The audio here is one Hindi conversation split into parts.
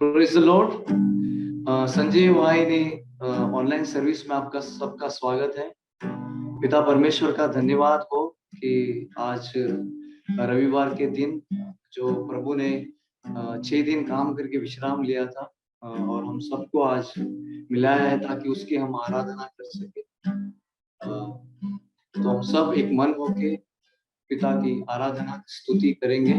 Praise the Lord. संजय भाई ने ऑनलाइन सर्विस में आपका सबका स्वागत है। पिता परमेश्वर का धन्यवाद हो कि आज रविवार के दिन जो प्रभु ने 6 दिन काम करके विश्राम लिया था और हम सबको आज मिलाया है ताकि उसकी हम आराधना कर सके। तो हम सब एक मन होके पिता की आराधना स्तुति करेंगे।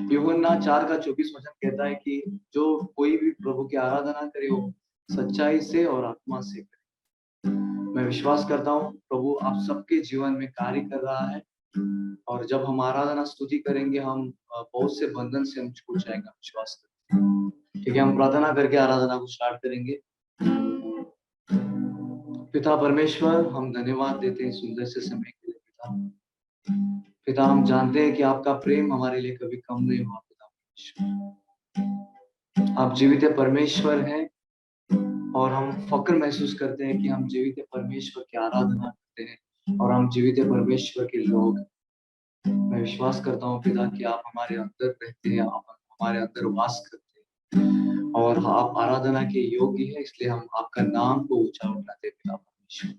यूहन्ना 4:24 वचन कहता है कि जो कोई भी प्रभु की आराधना करे वो सच्चाई से और आत्मा से करे। मैं विश्वास करता हूँ प्रभु आप सबके जीवन में कार्य कर रहा है और जब हम आराधना स्तुति करेंगे हम बहुत से बंधन से हम छूट जाएगा। विश्वास करते हैं। ठीक है, हम प्रार्थना करके आराधना को स्टार्ट करेंगे। पिता परमेश्वर, हम धन्यवाद देते हैं सुंदर से समय के लिए। पिता हम जानते हैं कि आपका प्रेम हमारे लिए कभी कम नहीं हुआ। आप जीवित परमेश्वर हैं और हम फक्र महसूस करते हैं कि हम जीवित परमेश्वर की आराधना करते हैं और हम जीवित परमेश्वर के लोग। मैं विश्वास करता हूँ पिता कि आप हमारे अंदर रहते हैं, आप हमारे अंदर वास करते हैं और आप आराधना के योग्य है, इसलिए हम आपका नाम को ऊंचा उठाते हैं। पिता परमेश्वर,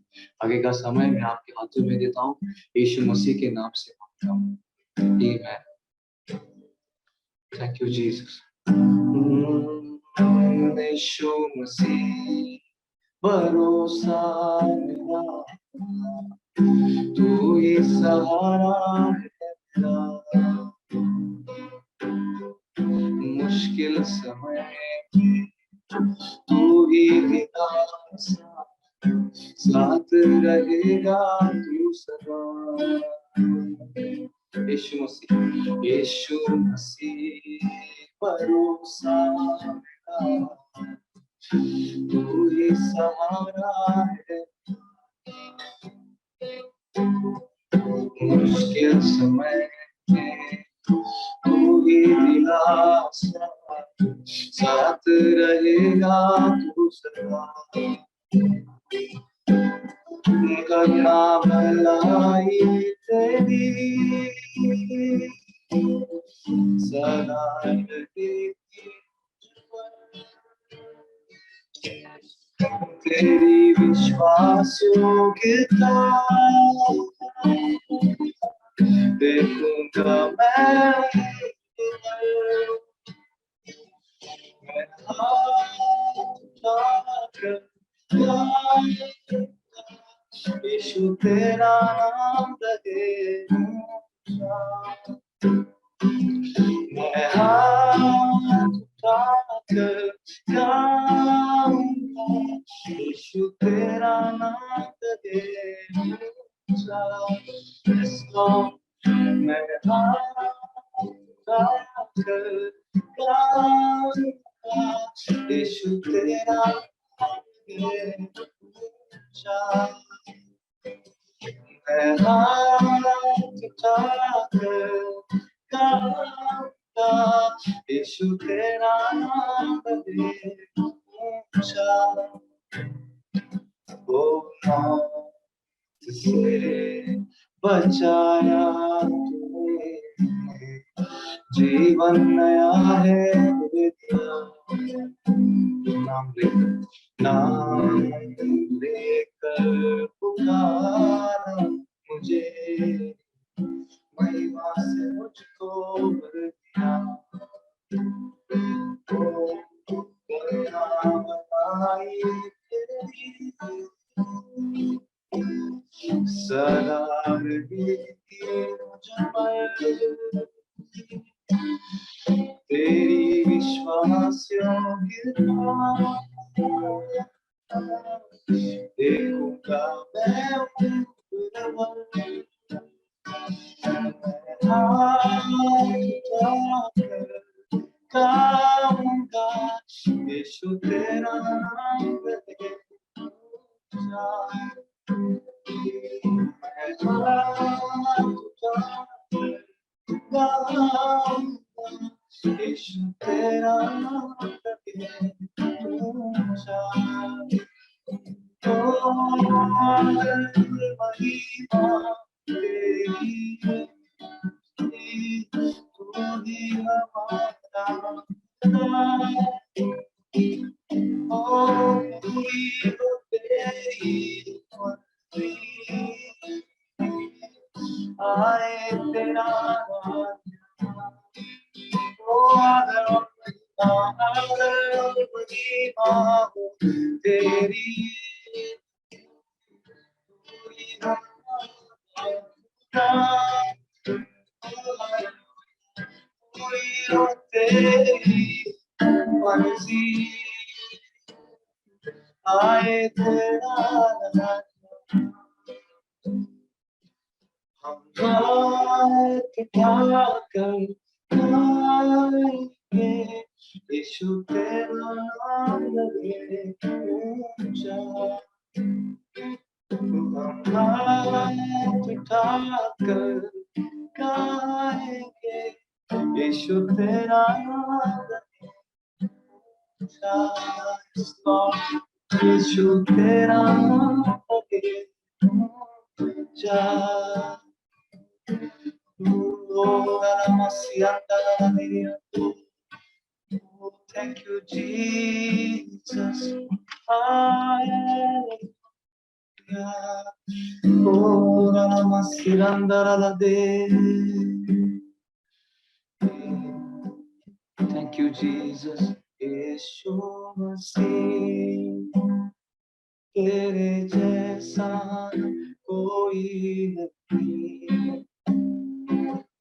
आगे का समय मैं आपके हाथों में देता हूँ, यीशु मसीह के नाम से मांगता हूँ। आमीन। Thank you Jesus. यीशु मसीह भरोसा मेरा, तू ही सहारा है मेरा। मुश्किल समय में तू ही दिलासा, साथ रहेगा तू सदा। यीशु मसीह भरोसा मेरा, तू ही सहारा है। मुश्किल समय में तू ही दिलासा, साथ रहेगा तू सदा। करुणा भलाई तेरी सदा रहेगी, तेरी विश्वास योग्यता देखूंगा मैं यीशु तेरा नाम रहे। मैं हाथ उठाकर गाऊंगा, यीशु तेरा नाम रहे। मैं हाथ उठाकर गाऊंगा, यीशु तेरा नाम रहे। मैं हाथ उठाकर गाऊंगा, यीशु तेरा नाम रहे ऊंचा। ओ मौत से बचाया तूने, जीवन नया है दे दिया। नाम लेकर पुकारा मुझे, महिमा से मुझको भर दिया। सदा रहेगी मुझ पर तेरी विश्वास योग्यता, देखूंगा मैं गाऊंगा, यीशु तेरा नाम रहे ऊंचा। यीशु तेरा नाम रहे ऊंचा। महिमा तेरी, तू ही हमारा Oh, we obey आए तेरा तेरी तेरी मर्जी आए तेरा हम क्या कर पाएंगे यीशु तेरा नाम लगे ऊंचा उठाकर गाएंगे यीशु तेरा नाम लगे ऊंचा यीशु तेरा नाम लगे ऊंचा Oh, thank you, Jesus. Hallelujah. Oh, thank you, Jesus. यीशु मसीह तेरे जैसा कोई नहीं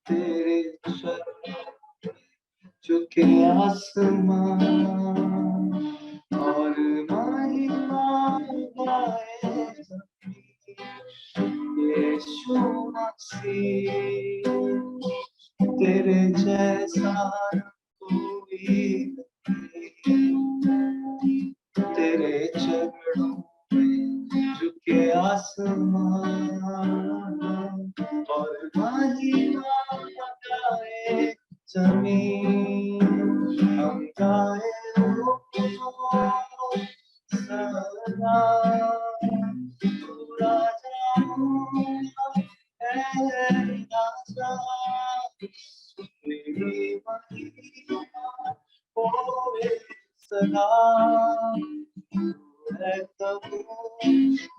तेरे झुके आसमान और महिमा गाए यीशु मसीह तेरे जैसा कोई नहीं तेरे चरणों में झुके आसमान और महिमा गाए जमीन हम गाए सदा तू राजा है राजा तेरी महिमा होवे सदा है प्रभु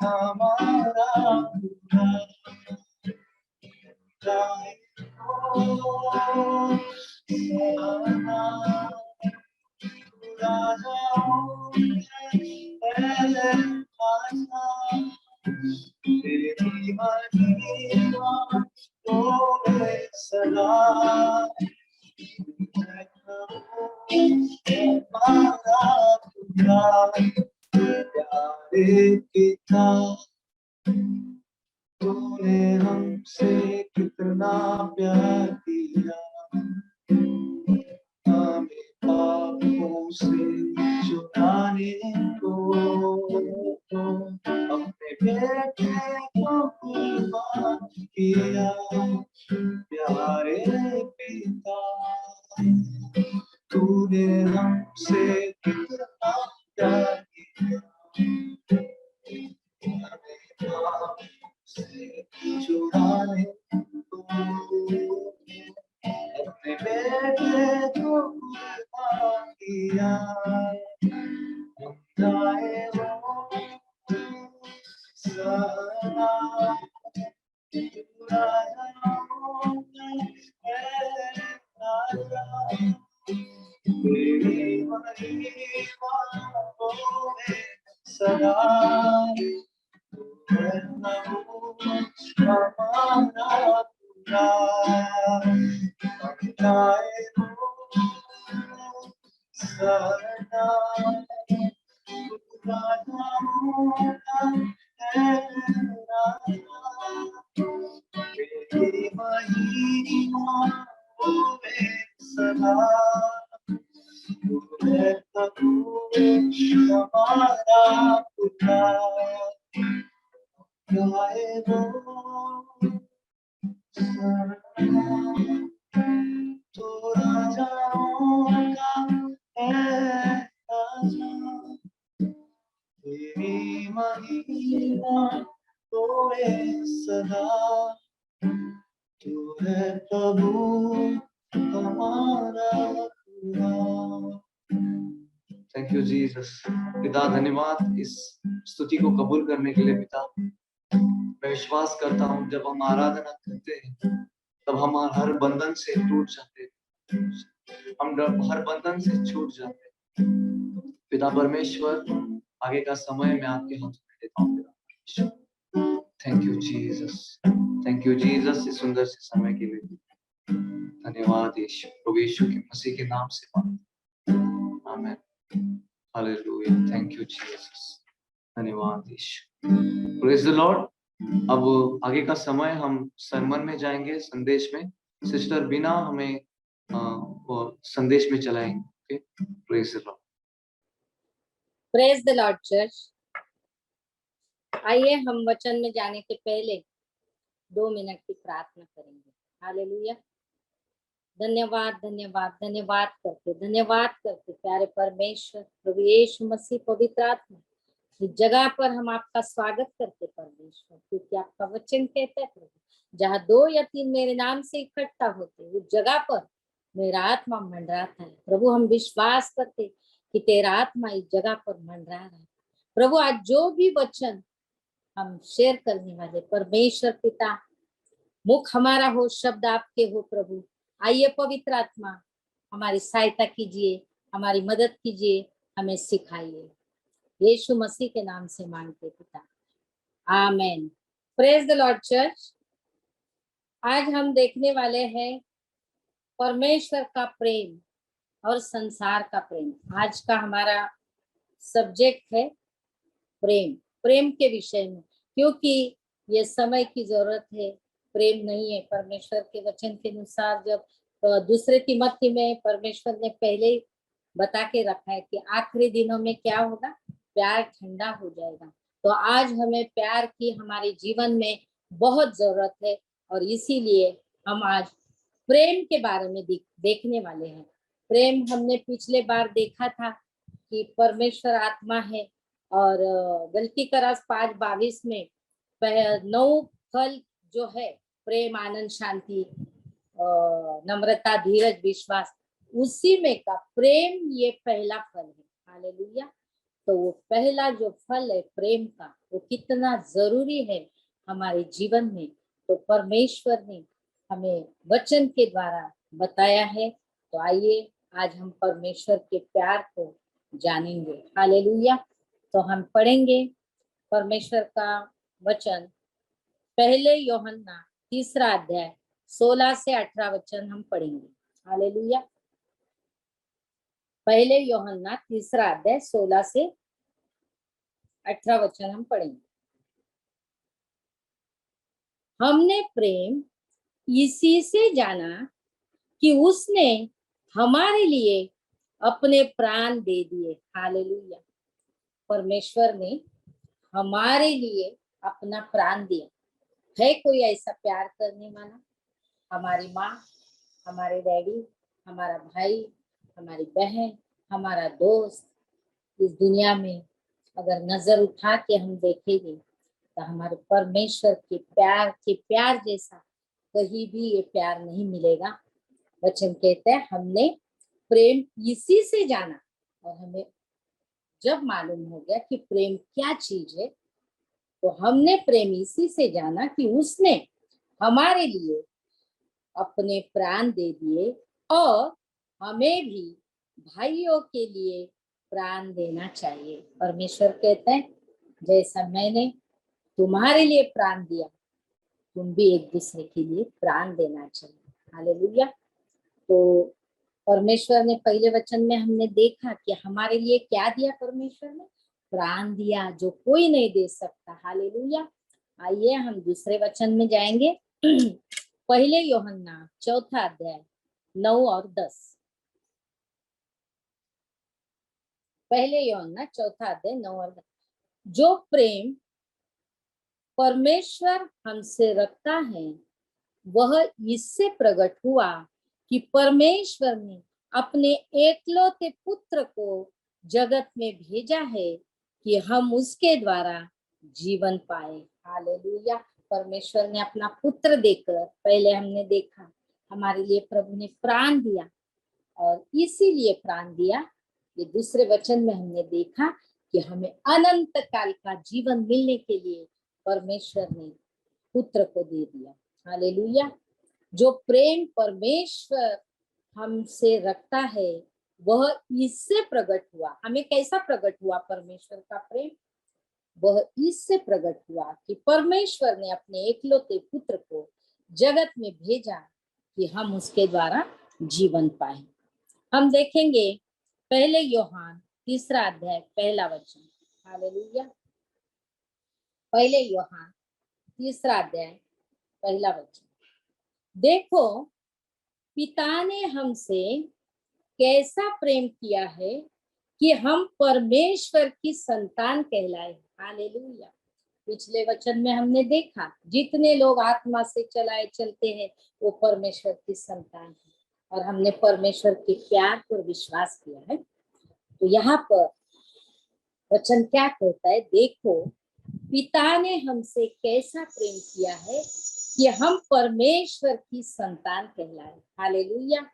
हमारा खुदा गाए तेरी महिमा होवे सदा हमारा खुदा प्यारे पिता तूने हमसे कितना प्यार किया हमें पापों से छुड़ाने को अपने बेटे को कुर्बान किया प्यारे पिता तूने हमसे कितना प्यार किया हमें पापों से छुड़ाने को अपने बेटे को कुर्बान किया हम गाए वो सदा तेरी महिमा होवे सदा हमारा खुदा गाए सदा तेरी महिमा होवे सदा है प्रभु हमारा खुदा गाए वो तो राजाओं का है राजा तेरी महिमा होवे सदा तू है प्रभु हमारा खुदा थैंक यू जीसस। पिता धन्यवाद इस स्तुति को कबूल करने के लिए। पिता मैं विश्वास करता हूँ जब हम आराधना करते हैं तब हम हर बंधन से टूट जाते हैं, हम हर बंधन से छूट जाते हैं। पिता परमेश्वर आगे का समय मैं आपके हाथों में देता हूँ। पिता thank you Jesus, thank you Jesus इस सुंदर से समय के लिए धन्यवाद यीशु। प्रभु यीशु के मसीह के नाम से आमीन। हालेलुया। Thank you Jesus. धन्यवाद यीशु। Praise the Lord. अब आगे का समय हम सरमन में जाएंगे, संदेश में। सिस्टर बिना हमें वो संदेश में चलाएंगे। Praise the Lord. Praise the lord church. आइए हम वचन में जाने के पहले 2 मिनट की प्रार्थना करेंगे। हालेलुया। धन्यवाद धन्यवाद धन्यवाद करते प्यारे परमेश्वर प्रभु यीशु मसीह पवित्र आत्मा, इस जगह पर हम आपका स्वागत करते परमेश्वर, क्योंकि आपका वचन कहता है प्रभु जहाँ 2 या 3 मेरे नाम से इकट्ठा होते उस जगह पर मेरा आत्मा मंडराता है। प्रभु हम विश्वास करते कि तेरा आत्मा इस जगह पर मंडरा रहा है। प्रभु आज जो भी वचन हम शेयर करने वाले परमेश्वर पिता, मुख हमारा हो, शब्द आपके हो। प्रभु आइए पवित्र आत्मा हमारी सहायता कीजिए, हमारी मदद कीजिए, हमें सिखाइए। यीशु मसीह के नाम से मांगते पिता, आमेन। Praise the lord church. आज हम देखने वाले हैं परमेश्वर का प्रेम और संसार का प्रेम। आज का हमारा सब्जेक्ट है प्रेम, प्रेम के विषय में, क्योंकि ये समय की जरूरत है। प्रेम नहीं है परमेश्वर के वचन के अनुसार। जब दूसरे तिमोथी में परमेश्वर ने पहले ही बता के रखा है कि आखिरी दिनों में क्या होगा, प्यार ठंडा हो जाएगा। तो आज हमें प्यार की हमारे जीवन में बहुत जरूरत है, और इसीलिए हम आज प्रेम के बारे में देखने वाले हैं। प्रेम हमने पिछले बार देखा था कि परमेश्वर आत्मा है, और गलती का रास 5:22 में 9 फल जो है प्रेम, आनंद, शांति, नम्रता, धीरज, विश्वास, उसी में का प्रेम ये पहला फल है। हालेलुया। तो वो पहला जो फल है प्रेम का, वो कितना जरूरी है हमारे जीवन में, तो परमेश्वर ने हमें वचन के द्वारा बताया है। तो आइए आज हम परमेश्वर के प्यार को जानेंगे। हालेलुया। तो हम पढ़ेंगे परमेश्वर का वचन, पहले यूहन्ना 3 अध्याय 16 से 18 वचन हम पढ़ेंगे। हालेलुया। पहले यूहन्ना 3 अध्याय 16 से 18 वचन हम पढ़ेंगे। हमने प्रेम इसी से जाना कि उसने हमारे लिए अपने प्राण दे दिए। हालेलुया। परमेश्वर ने हमारे लिए अपना प्राण दिया। है कोई ऐसा प्यार करने वाला? हमारी माँ, हमारे डैडी, हमारा भाई, हमारी बहन, हमारा दोस्त, इस दुनिया में अगर नजर उठा के हम देखेंगे तो हमारे परमेश्वर के प्यार जैसा कहीं भी ये प्यार नहीं मिलेगा। वचन कहते हैं हमने प्रेम इसी से जाना, और हमें जब मालूम हो गया कि प्रेम क्या चीज है, तो हमने प्रेम इसी से जाना कि उसने हमारे लिए अपने प्राण दे दिए, और हमें भी भाइयों के लिए प्राण देना चाहिए। परमेश्वर कहते हैं जैसा मैंने तुम्हारे लिए प्राण दिया, तुम भी एक दूसरे के लिए प्राण देना चाहिए। हालेलुया। तो परमेश्वर ने पहले वचन में हमने देखा कि हमारे लिए क्या दिया, परमेश्वर ने प्राण दिया, जो कोई नहीं दे सकता। हालेलुया। आइए हम दूसरे वचन में जाएंगे। पहले यूहन्ना 4 अध्याय 9 और 10। पहले यूहन्ना 4 अध्याय 9 और 10। जो प्रेम परमेश्वर हमसे रखता है वह इससे प्रकट हुआ कि परमेश्वर ने अपने एकलौते पुत्र को जगत में भेजा है कि हम उसके द्वारा जीवन पाए। हालेलुया। परमेश्वर ने अपना पुत्र देकर, पहले हमने देखा हमारे लिए प्रभु ने प्राण दिया, और इसीलिए प्राण दिया ये दूसरे वचन में हमने देखा कि हमें अनंत काल का जीवन मिलने के लिए परमेश्वर ने पुत्र को दे दिया। हालेलुया। जो प्रेम परमेश्वर हमसे रखता है वह इससे प्रकट हुआ। हमें कैसा प्रकट हुआ परमेश्वर का प्रेम? वह इससे प्रकट हुआ कि परमेश्वर ने अपने एकलौते पुत्र को जगत में भेजा कि हम उसके द्वारा जीवन पाए। हम देखेंगे पहले यूहन्ना 3 अध्याय 1 वचन। हालेलुया। पहले यूहन्ना 3 अध्याय 1 वचन। देखो पिता ने हमसे कैसा प्रेम किया है कि हम परमेश्वर की संतान कहलाए। हालेलुया। पिछले वचन में हमने देखा जितने लोग आत्मा से चलाए चलते हैं वो परमेश्वर की संतान है और हमने परमेश्वर के प्यार पर विश्वास किया है। तो यहाँ पर वचन क्या कहता है? देखो पिता ने हमसे कैसा प्रेम किया है कि हम परमेश्वर की संतान कहलाए। हालेलुया।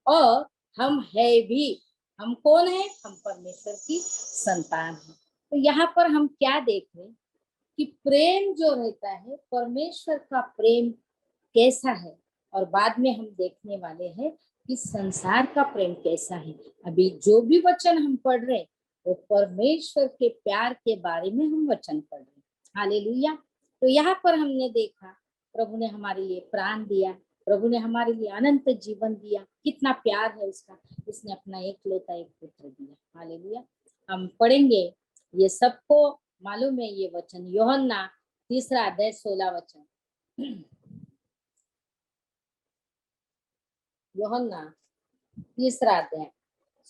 और हम है भी। हम कौन है? हम परमेश्वर की संतान है। तो यहाँ पर हम क्या देख रहे हैं कि प्रेम जो रहता है परमेश्वर का प्रेम कैसा है, और बाद में हम देखने वाले हैं कि संसार का प्रेम कैसा है। अभी जो भी वचन हम पढ़ रहे हैं वो परमेश्वर के प्यार के बारे में हम वचन पढ़ रहे हैं। हालेलुया। तो यहाँ पर हमने देखा प्रभु ने हमारे लिए प्राण दिया, प्रभु ने हमारे लिए अनंत जीवन दिया। कितना प्यार है उसका, उसने अपना एकलौता एक पुत्र दिया। हालेलुया। हम पढ़ेंगे, ये सबको मालूम है ये वचन, यूहन्ना 3 अध्याय 16 वचन। यूहन्ना 3 अध्याय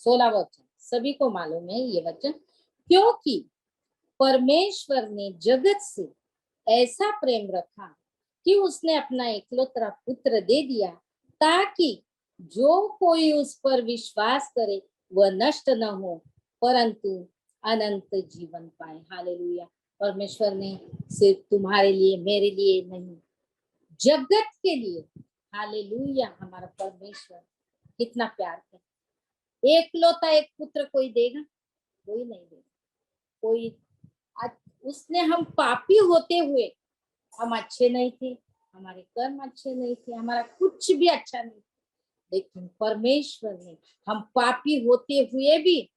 16 वचन सभी को मालूम है ये वचन। क्योंकि परमेश्वर ने जगत से ऐसा प्रेम रखा कि उसने अपना एकलौता पुत्र दे दिया ताकि जो कोई उस पर विश्वास करे वह नष्ट न हो परंतु अनंत जीवन पाए। हालेलुया। परमेश्वर ने सिर्फ तुम्हारे लिए मेरे लिए नहीं, जगत के लिए। हालेलुया। हमारा परमेश्वर कितना प्यार करता। एकलौता एक पुत्र कोई देगा? कोई नहीं देगा। कोई उसने, हम पापी होते हुए, हम अच्छे नहीं थे, हमारे कर्म अच्छे नहीं थे, हमारा कुछ भी अच्छा नहीं, लेकिन परमेश्वर ने हम पापी होते हुए भी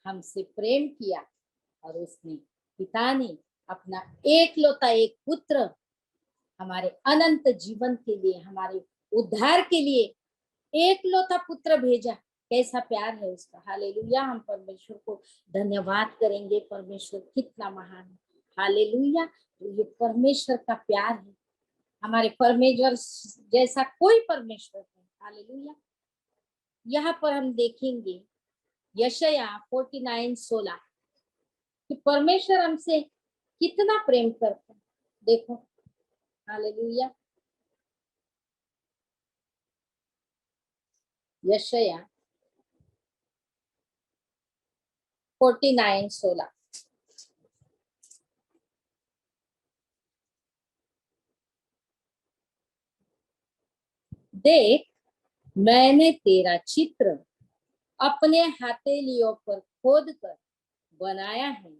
हमसे प्रेम किया और उसने, पिता ने अपना एकलौता एक पुत्र हमारे अनंत जीवन के लिए, हमारे उद्धार के लिए एकलौता पुत्र भेजा। कैसा प्यार है उसका। हालेलुया। हम परमेश्वर को धन्यवाद करेंगे। परमेश्वर कितना महान है। हालेलुया। तो ये परमेश्वर का प्यार है। हमारे परमेश्वर जैसा कोई परमेश्वर है। हालेलुया। यहाँ पर हम देखेंगे यशायाह 49:16 कि परमेश्वर हमसे कितना प्रेम करता है। देखो। हालेलुया। यशायाह 49:16। देख मैंने तेरा चित्र अपने हथेलियों पर खोद कर बनाया है।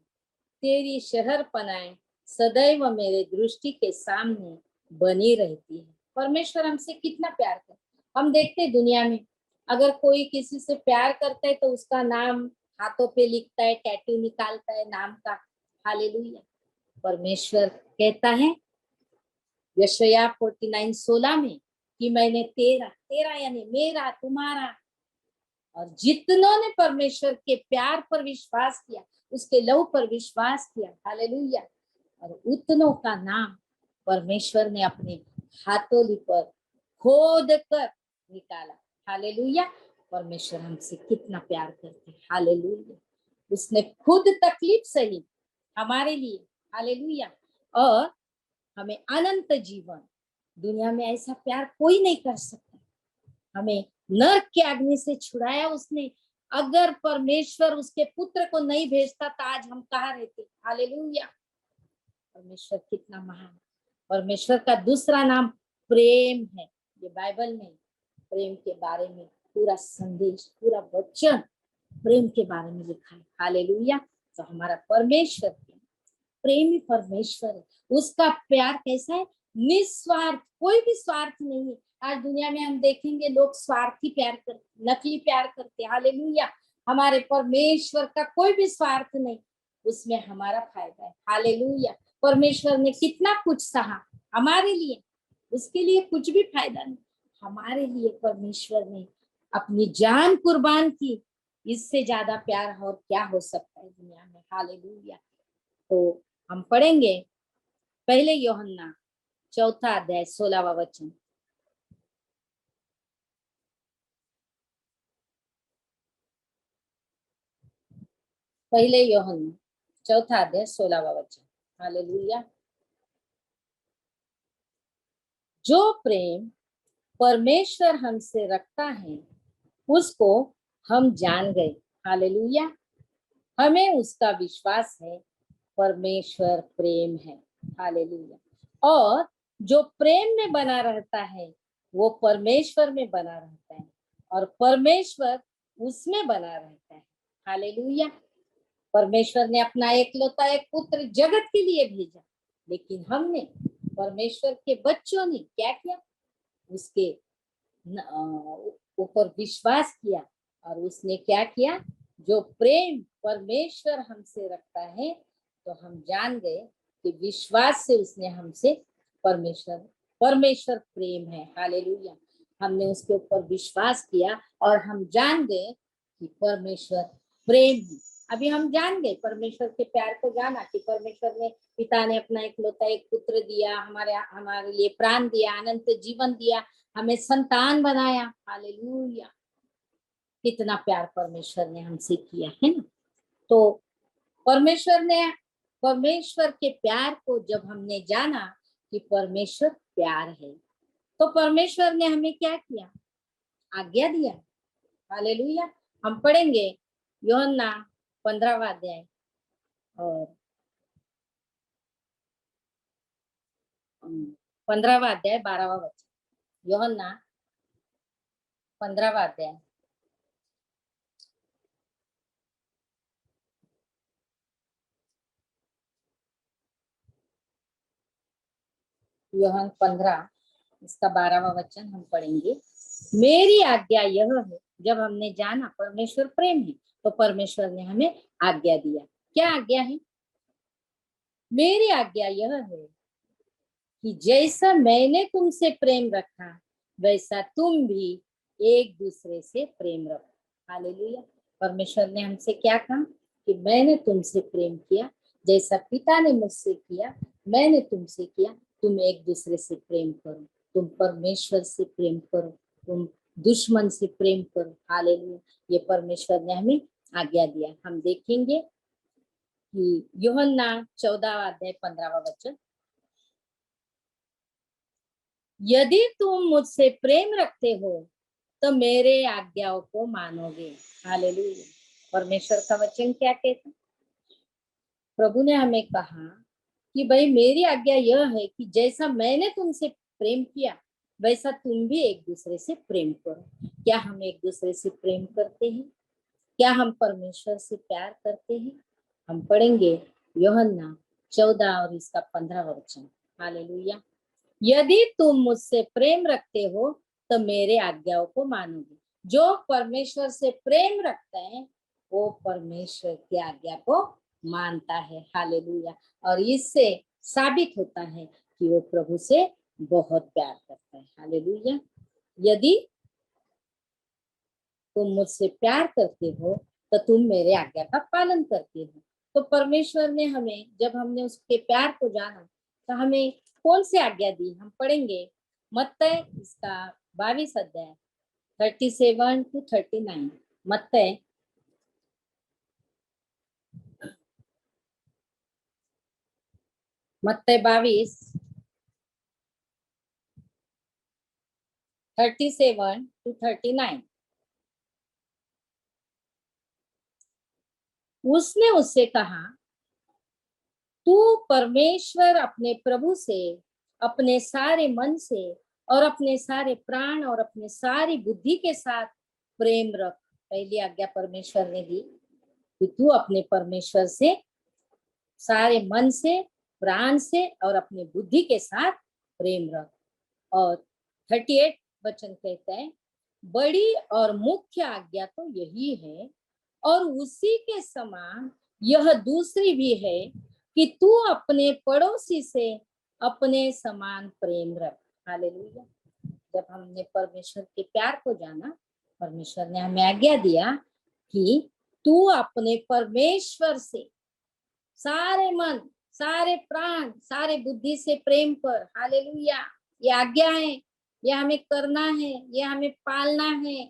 तेरी शहरपनाह सदैव मेरे दृष्टि के सामने बनी रहती है। परमेश्वर हमसे कितना प्यार करता है। हम देखते हैं दुनिया में अगर कोई किसी से प्यार करता है तो उसका नाम हाथों पे लिखता है, टैटू निकालता है नाम का। हालेलुया। परमेश्वर कहता है यशायाह 49:16 में कि मैंने तेरा, तेरा यानी मेरा, तुम्हारा, और जितनों ने परमेश्वर के प्यार पर विश्वास किया, उसके लहू पर विश्वास किया, हालेलुया, और उतनों का नाम परमेश्वर ने अपने हाथों पर खोद कर निकाला। हालेलुया। परमेश्वर हमसे कितना प्यार करते हैं। हालेलुया। उसने खुद तकलीफ सही हमारे लिए। हालेलुया। और हमें अनंत जीवन, दुनिया में ऐसा प्यार कोई नहीं कर सकता। हमें नरक के अग्नि से छुड़ाया उसने। अगर परमेश्वर उसके पुत्र को नहीं भेजता तो आज हम कहाँ रहते। हालेलुया। परमेश्वर कितना महान। परमेश्वर का दूसरा नाम प्रेम है। ये बाइबल में प्रेम के बारे में पूरा संदेश, पूरा वचन प्रेम के बारे में लिखा है। हालेलुया। तो हमारा परमेश्वर प्रेमी परमेश्वर है। उसका प्यार कैसा है? निस्वार्थ, कोई भी स्वार्थ नहीं है। आज दुनिया में हम देखेंगे लोग स्वार्थी प्यार करते, नकली प्यार करते। हालेलुया। हमारे परमेश्वर का कोई भी स्वार्थ नहीं, उसमें हमारा फायदा है। हालेलुया। परमेश्वर ने कितना कुछ सहा हमारे लिए, उसके लिए कुछ भी फायदा नहीं। हमारे लिए परमेश्वर ने अपनी जान कुर्बान की। इससे ज्यादा प्यार और क्या हो सकता है दुनिया में। हालेलुया। तो हम पढ़ेंगे पहले यूहन्ना 4 अध्याय 16वां वचन। पहले यूहन्ना 4 अध्याय 16वां वचन। हालेलुया। जो प्रेम परमेश्वर हमसे रखता है उसको हम जान गए। हालेलुया। हमें उसका विश्वास है, परमेश्वर प्रेम है। हालेलुया। और जो प्रेम में बना रहता है वो परमेश्वर में बना रहता है और परमेश्वर उसमें बना रहता है। हालेलुया। परमेश्वर ने अपना एकलौता एक पुत्र जगत के लिए भेजा, लेकिन हमने परमेश्वर के बच्चों ने क्या किया? उसके ऊपर विश्वास किया। और उसने क्या किया? जो प्रेम परमेश्वर हमसे रखता है, तो हम जान गए कि विश्वास से उसने हमसे परमेश्वर परमेश्वर प्रेम है। हालेलुया। हमने उसके ऊपर विश्वास किया और हम जान गए कि परमेश्वर प्रेम है। अभी हम जान गए, परमेश्वर के प्यार को जाना कि परमेश्वर ने, पिता ने अपना एकलौता एक पुत्र दिया, हमारे लिए प्राण दिया, अनंत जीवन दिया, हमें संतान बनाया। हालेलुया। कितना प्यार परमेश्वर ने हमसे किया है ना। तो परमेश्वर के प्यार को जब हमने जाना कि परमेश्वर प्यार है, तो परमेश्वर ने हमें क्या किया? आज्ञा दिया। हालेलुया। हम पढ़ेंगे यूहन्ना 15वां अध्याय और 15वां अध्याय 12वां वचन। यूहन्ना 15वां अध्याय यूहन्ना 15 इसका 12वां वचन हम पढ़ेंगे। मेरी आज्ञा यह है, जब हमने जाना परमेश्वर प्रेम है, तो परमेश्वर ने हमें आज्ञा दिया। क्या आज्ञा है? मेरी आज्ञा यह है कि जैसा मैंने तुमसे प्रेम रखा, वैसा तुम भी एक दूसरे से प्रेम रखो। हालेलुया। परमेश्वर ने हमसे क्या कहा? कि मैंने तुमसे प्रेम किया, जैसा पिता ने मुझसे किया मैंने तुमसे किया। तुम एक दूसरे से प्रेम करो, तुम परमेश्वर से प्रेम करो, तुम दुश्मन से प्रेम करो। हालेलुया। ये परमेश्वर ने हमें आज्ञा दिया। हम देखेंगे कि यूहन्ना 14 अध्याय 15वां वचन। यदि तुम मुझसे प्रेम रखते हो तो मेरे आज्ञाओं को मानोगे। हालेलुया। परमेश्वर का वचन क्या कहता? प्रभु ने हमें कहा कि भाई मेरी आज्ञा यह है कि जैसा मैंने तुमसे प्रेम किया, वैसा तुम भी एक दूसरे से प्रेम करो। क्या हम एक दूसरे से प्रेम करते हैं? क्या हम परमेश्वर से प्यार करते हैं? हम पढ़ेंगे यूहन्ना 14 और इसका 15वां वचन। हालेलुया। यदि तुम मुझसे प्रेम रखते हो तो मेरे आज्ञाओं को मानोगे। जो परमेश्वर से प्रेम रखता है वो परमेश्वर की आज्ञा को मानता है। हालेलुया। और इससे साबित होता है कि वो प्रभु से बहुत प्यार करता है। हालेलुया। यदि तुम मुझसे प्यार करते हो तो तुम मेरे आज्ञा का पालन करते हो। तो परमेश्वर ने हमें, जब हमने उसके प्यार को जाना, तो हमें कौन सी आज्ञा दी? हम पढ़ेंगे मत्ती इसका 22 अध्याय 37 to 39। मत्ती मत्ती 22 37 to 39। उसने उससे कहा, तू परमेश्वर अपने प्रभु से अपने सारे मन से और अपने सारे प्राण और अपने सारी बुद्धि के साथ प्रेम रख। पहली आज्ञा परमेश्वर ने दी कि तू अपने परमेश्वर से सारे मन से, प्राण से और अपने बुद्धि के साथ प्रेम रख। और 38 वचन कहता है, बड़ी और मुख्य आज्ञा तो यही है और उसी के समान यह दूसरी भी है कि तू अपने पड़ोसी से अपने समान प्रेम रख। हालेलुया। जब हमने परमेश्वर के प्यार को जाना, परमेश्वर ने हमें आज्ञा दिया कि तू अपने परमेश्वर से सारे मन, सारे प्राण, सारे बुद्धि से प्रेम कर। हालेलुया। ये आज्ञा है, ये हमें करना है, ये हमें पालना है,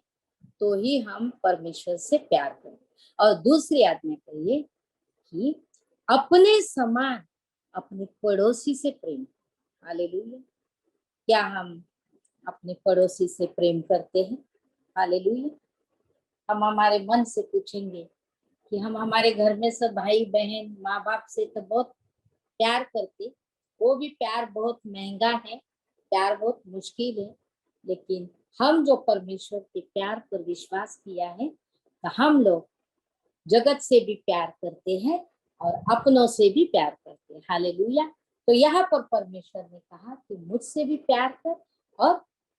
तो ही हम परमेश्वर से प्यार करें। और दूसरी आज्ञा कहिए कि अपने समान अपने पड़ोसी से प्रेम। हालेलुया। क्या हम अपने पड़ोसी से प्रेम करते हैं? हालेलुया। हम हमारे मन से पूछेंगे कि हम हमारे घर में सब भाई बहन माँ बाप से तो बहुत प्यार करते, वो भी प्यार बहुत महंगा है, प्यार बहुत मुश्किल है, लेकिन हम जो परमेश्वर के प्यार पर विश्वास किया है, तो हम लोग जगत से भी प्यार करते हैं और अपनों से भी प्यार करते हैं। हालेलुया। तो यहाँ पर परमेश्वर ने कहा कि मुझसे भी प्यार कर और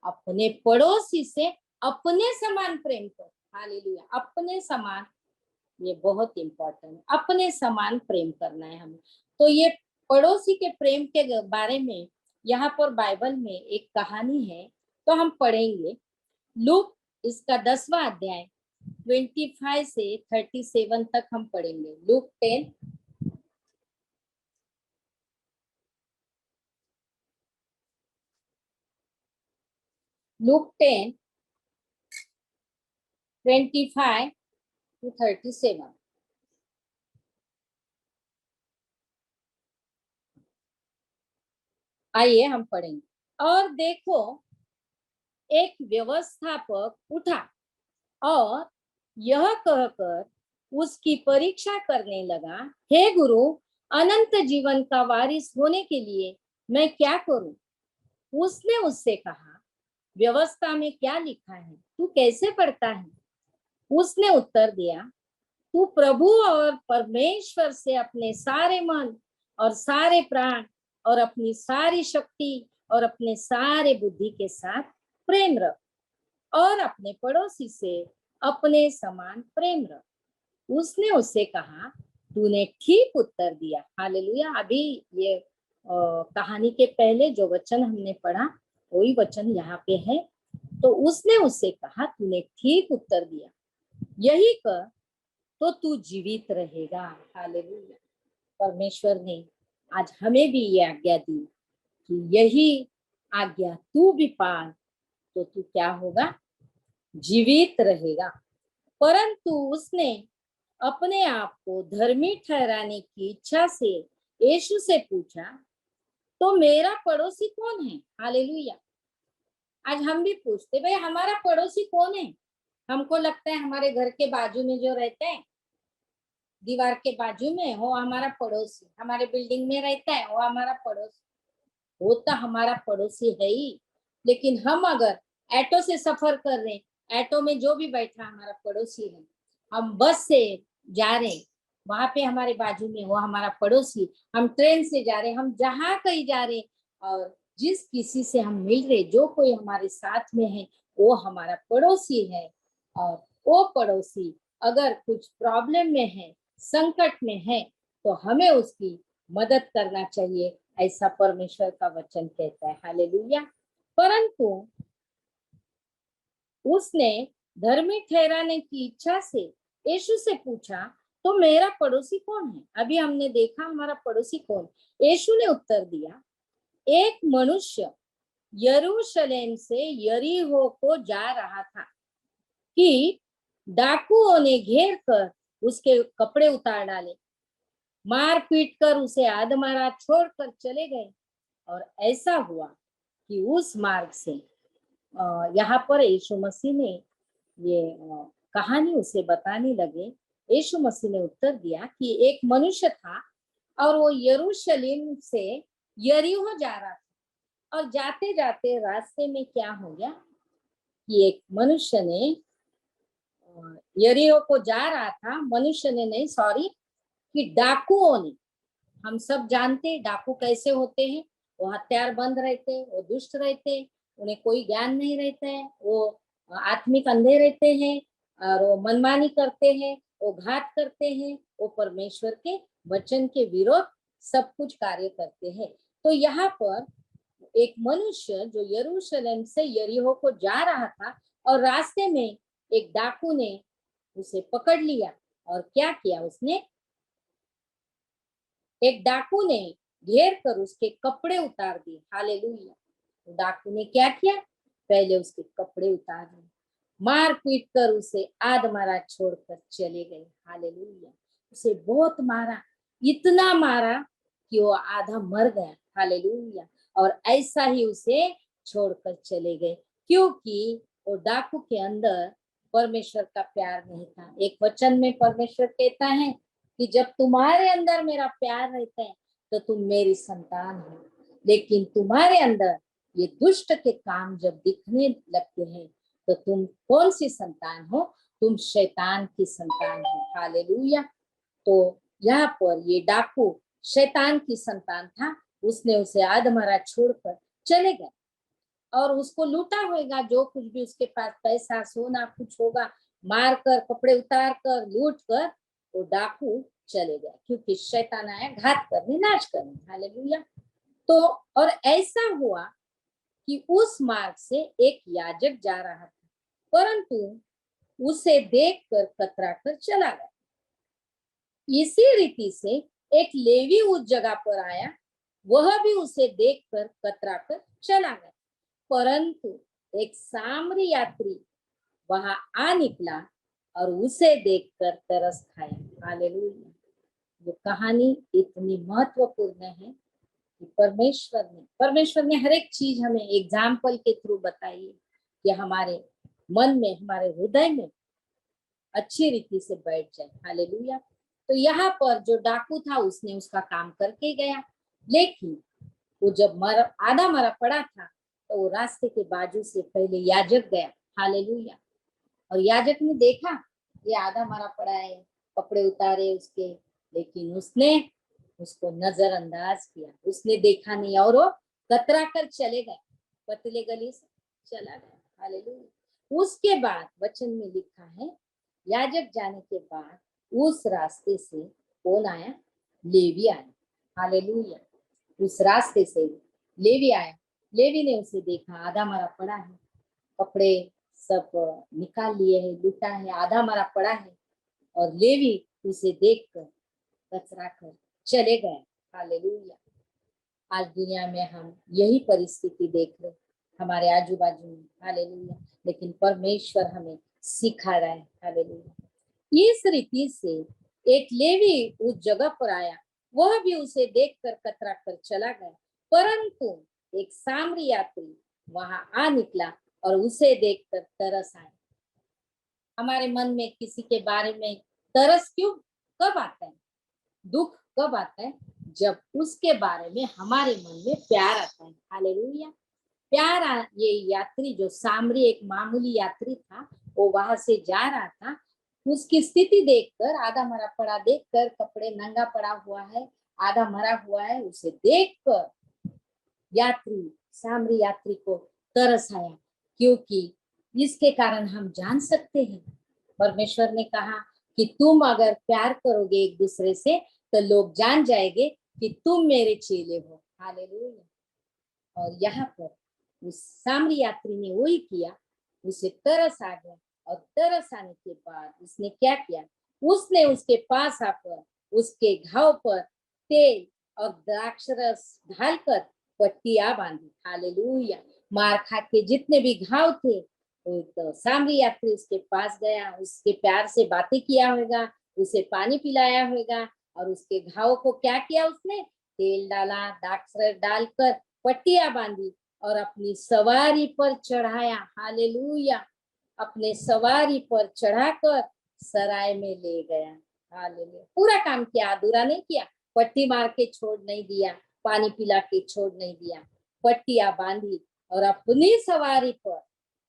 अपने पड़ोसी से अपने समान प्रेम कर। हालेलुया। अपने समान, ये बहुत इंपॉर्टेंट, अपने समान प्रेम करना है हमें। तो ये पड़ोसी के प्रेम के बारे में यहाँ पर बाइबल में एक कहानी है, तो हम पढ़ेंगे। लूक इसका 10वां अध्याय 25 से 37 तक हम पढ़ेंगे। Look 10 25 to 37। आइए हम पढ़ेंगे। और देखो, एक व्यवस्थापक उठा और यह कहकर उसकी परीक्षा करने लगा, हे गुरु, अनंत जीवन का वारिस होने के लिए मैं क्या करूं? उसने उससे कहा, व्यवस्था में क्या लिखा है, तू कैसे पढ़ता है? उसने उत्तर दिया, तू प्रभु और परमेश्वर से अपने सारे मन और सारे प्राण और अपनी सारी शक्ति और अपने सारे बुद्धि के साथ प्रेम रख और अपने पड़ोसी से अपने समान प्रेम रख। उसने उससे कहा, तूने ठीक उत्तर दिया। हालेलुया। अभी ये कहानी के पहले जो वचन हमने पढ़ा वही वचन यहाँ पे है। तो उसने उससे कहा, तूने ठीक उत्तर दिया, यही कर तो तू जीवित रहेगा। हालेलुया। परमेश्वर ने आज हमें भी ये आज्ञा दी कि यही आज्ञा तू भी पाल तो तू क्या होगा? जीवित रहेगा। परंतु उसने अपने आप को धर्मी ठहराने की इच्छा से यीशु से पूछा, तो मेरा पड़ोसी कौन है? हालेलुया। आज हम भी पूछते, भाई हमारा पड़ोसी कौन है? हमको लगता है हमारे घर के बाजू में जो रहता है, दीवार के बाजू में, वो हमारा पड़ोसी, हमारे बिल्डिंग में रहता है वो हमारा पड़ोसी, वो तो हमारा पड़ोसी है ही। लेकिन हम अगर ऑटो से सफर कर रहे, ऑटो में जो भी बैठा हमारा पड़ोसी है, हम बस से जा रहे, वहां पे हमारे बाजू में वो हमारा पड़ोसी, हम ट्रेन से जा रहे, हम जहाँ कहीं जा रहे, और जिस किसी से हम मिल रहे, जो कोई हमारे साथ में है, वो हमारा पड़ोसी है। और वो पड़ोसी अगर कुछ प्रॉब्लम में है, संकट में है, तो हमें उसकी मदद करना चाहिए, ऐसा परमेश्वर का वचन कहता है। हालेलुया। परंतु उसने धर्मी ठहराने की इच्छा से यीशु से पूछा, तो मेरा पड़ोसी कौन है? अभी हमने देखा हमारा पड़ोसी कौन। यीशु ने उत्तर दिया, एक मनुष्य यरूशलेम से यरीहो को जा रहा था कि डाकुओं ने घेर कर उसके कपड़े उतार डाले, मार पीट कर उसे आधमरा छोड़कर चले गए। और ऐसा हुआ कि उस मार्ग से यहाँ पर यीशु मसीह ने ये कहानी उसे बताने लगे। यीशु मसीह ने उत्तर दिया कि एक मनुष्य था और वो यरूशलेम से यरीहो जा रहा था, और जाते जाते रास्ते में क्या हो गया कि एक मनुष्य ने यरीहो को जा रहा था, मनुष्य ने नहीं, सॉरी, कि डाकुओं ने, हम सब जानते हैं डाकू कैसे होते हैं, वो हथियार बंद रहते, वो दुष्ट रहते, उन्हें कोई ज्ञान नहीं रहता है, वो आत्मिक अंधे रहते हैं और वो मनमानी करते हैं, वो घात करते हैं, वो परमेश्वर के वचन के विरोध सब कुछ कार्य करते हैं। तो यहाँ पर एक मनुष्य जो यरूशलेम से यरीहो को जा रहा था और रास्ते में एक डाकू ने उसे पकड़ लिया और क्या किया उसने, एक डाकू ने घेर कर उसके कपड़े उतार दिए। हालेलुया। तो डाकू ने क्या किया, पहले उसके कपड़े उतार दिए, मार पीट कर उसे आधमरा छोड़कर चले गए। हालेलुया। उसे बहुत मारा, इतना मारा कि वो आधा मर गया। हालेलुया। और ऐसा ही उसे छोड़कर चले गए, क्योंकि वो डाकू के अंदर परमेश्वर का प्यार नहीं था। एक वचन में परमेश्वर कहता है कि जब तुम्हारे अंदर मेरा प्यार रहता है तो तुम मेरी संतान हो, लेकिन तुम्हारे अंदर ये दुष्ट के काम जब दिखने लगते हैं तो तुम कौन सी संतान हो, तुम शैतान की संतान हो। हालेलुया। तो यहाँ पर ये डाकू शैतान की संतान था, उसने उसे आधमरा छोड़कर चले गए और उसको लूटा होगा, जो कुछ भी उसके पास पैसा सोना कुछ होगा, मार कर कपड़े उतार कर लूट कर वो डाकू चले गए, क्योंकि शैतान आया घात करने, नाश करने। हालेलुया। तो और ऐसा हुआ कि उस मार्ग से एक याजक जा रहा था, परंतु उसे देखकर कतरा कर चला गया। इसी रीति से एक लेवी उस जगह पर आया, वह भी उसे देखकर कतरा कर चला गया, परंतु एक सामरी यात्री वहां आ निकला और उसे देखकर तरस खाया। हालेलुया। ये कहानी इतनी महत्वपूर्ण है कि परमेश्वर ने हर एक चीज हमें एग्जाम्पल के थ्रू बताई है कि हमारे मन में, हमारे हृदय में अच्छी रीति से बैठ जाए। हालेलुया। तो यहाँ पर जो डाकू था उसने उसका काम करके गया, लेकिन वो जब आधा मरा पड़ा था तो वो रास्ते के बाजू से पहले याजक गया। हालेलुया। और याजक ने देखा ये आधा मरा पड़ा है, कपड़े उतारे उसके, लेकिन उसने उसको नजरअंदाज किया, उसने देखा नहीं और वो कतरा कर चले गए, पतले गली से चला गया। हालेलुया। उसके बाद वचन में लिखा है, याजक जाने के बाद उस रास्ते से कौन आया, लेवी आया। हालेलुया। उस रास्ते से लेवी आया, लेवी ने उसे देखा आधा मरा पड़ा है, कपड़े सब निकाल लिए है, लूटा है, आधा मरा पड़ा है, और लेवी उसे देखकर कचरा कर चले गए। हालेलुया। आज दुनिया में हम यही परिस्थिति देख रहे हमारे आजू बाजू में। हालेलुया। लेकिन परमेश्वर हमें सिखा रहा है। हालेलुया। इस रीति से एक लेवी उस जगह पर आया, वह भी उसे देखकर कतरा कर चला गया, परंतु एक सामरी यात्री वहां आ निकला और उसे देखकर तरस आया। हमारे मन में किसी के बारे में तरस क्यों, कब आता है, दुख कब आता है, जब उसके बारे में हमारे मन में प्यार आता है। हालेलुया। ये यात्री जो सामरी एक मामूली यात्री था, वो वहां से जा रहा था, उसकी स्थिति देखकर, आधा मरा पड़ा देखकर, कपड़े नंगा पड़ा हुआ है, आधा मरा हुआ है, उसे देखकर यात्री, सामरी यात्री को तरस आया, क्योंकि इसके कारण हम जान सकते हैं परमेश्वर ने कहा कि तुम अगर प्यार करोगे एक दूसरे से तो लोग जान जाएंगे कि तुम मेरे चेले हो। हालेलुया। और यहाँ पर उस सामरी यात्री ने वही किया, उसे तरस आ गया, और तरस आने के बाद उसने क्या किया, उसने उसके पास आकर उसके घाव पर तेल और द्राक्ष रस ढालकर पट्टियां बांधी। हालेलुया। मार खा के जितने भी घाव थे, तो सामरी यात्री उसके पास गया, उसके प्यार से बातें किया होगा, उसे पानी पिलाया होगा, और उसके घाव को क्या किया, उसने तेल डाला, द्राक्ष रस डालकर पट्टियां बांधी और अपनी सवारी पर चढ़ाया। हालेलुया। अपने सवारी पर चढ़ाकर सराय में ले गया। हालेलुया। पूरा काम किया, अधूरा नहीं किया, पट्टी मार के छोड़ नहीं दिया, पानी पिला के छोड़ नहीं दिया, पट्टियां बांधी और अपनी सवारी पर।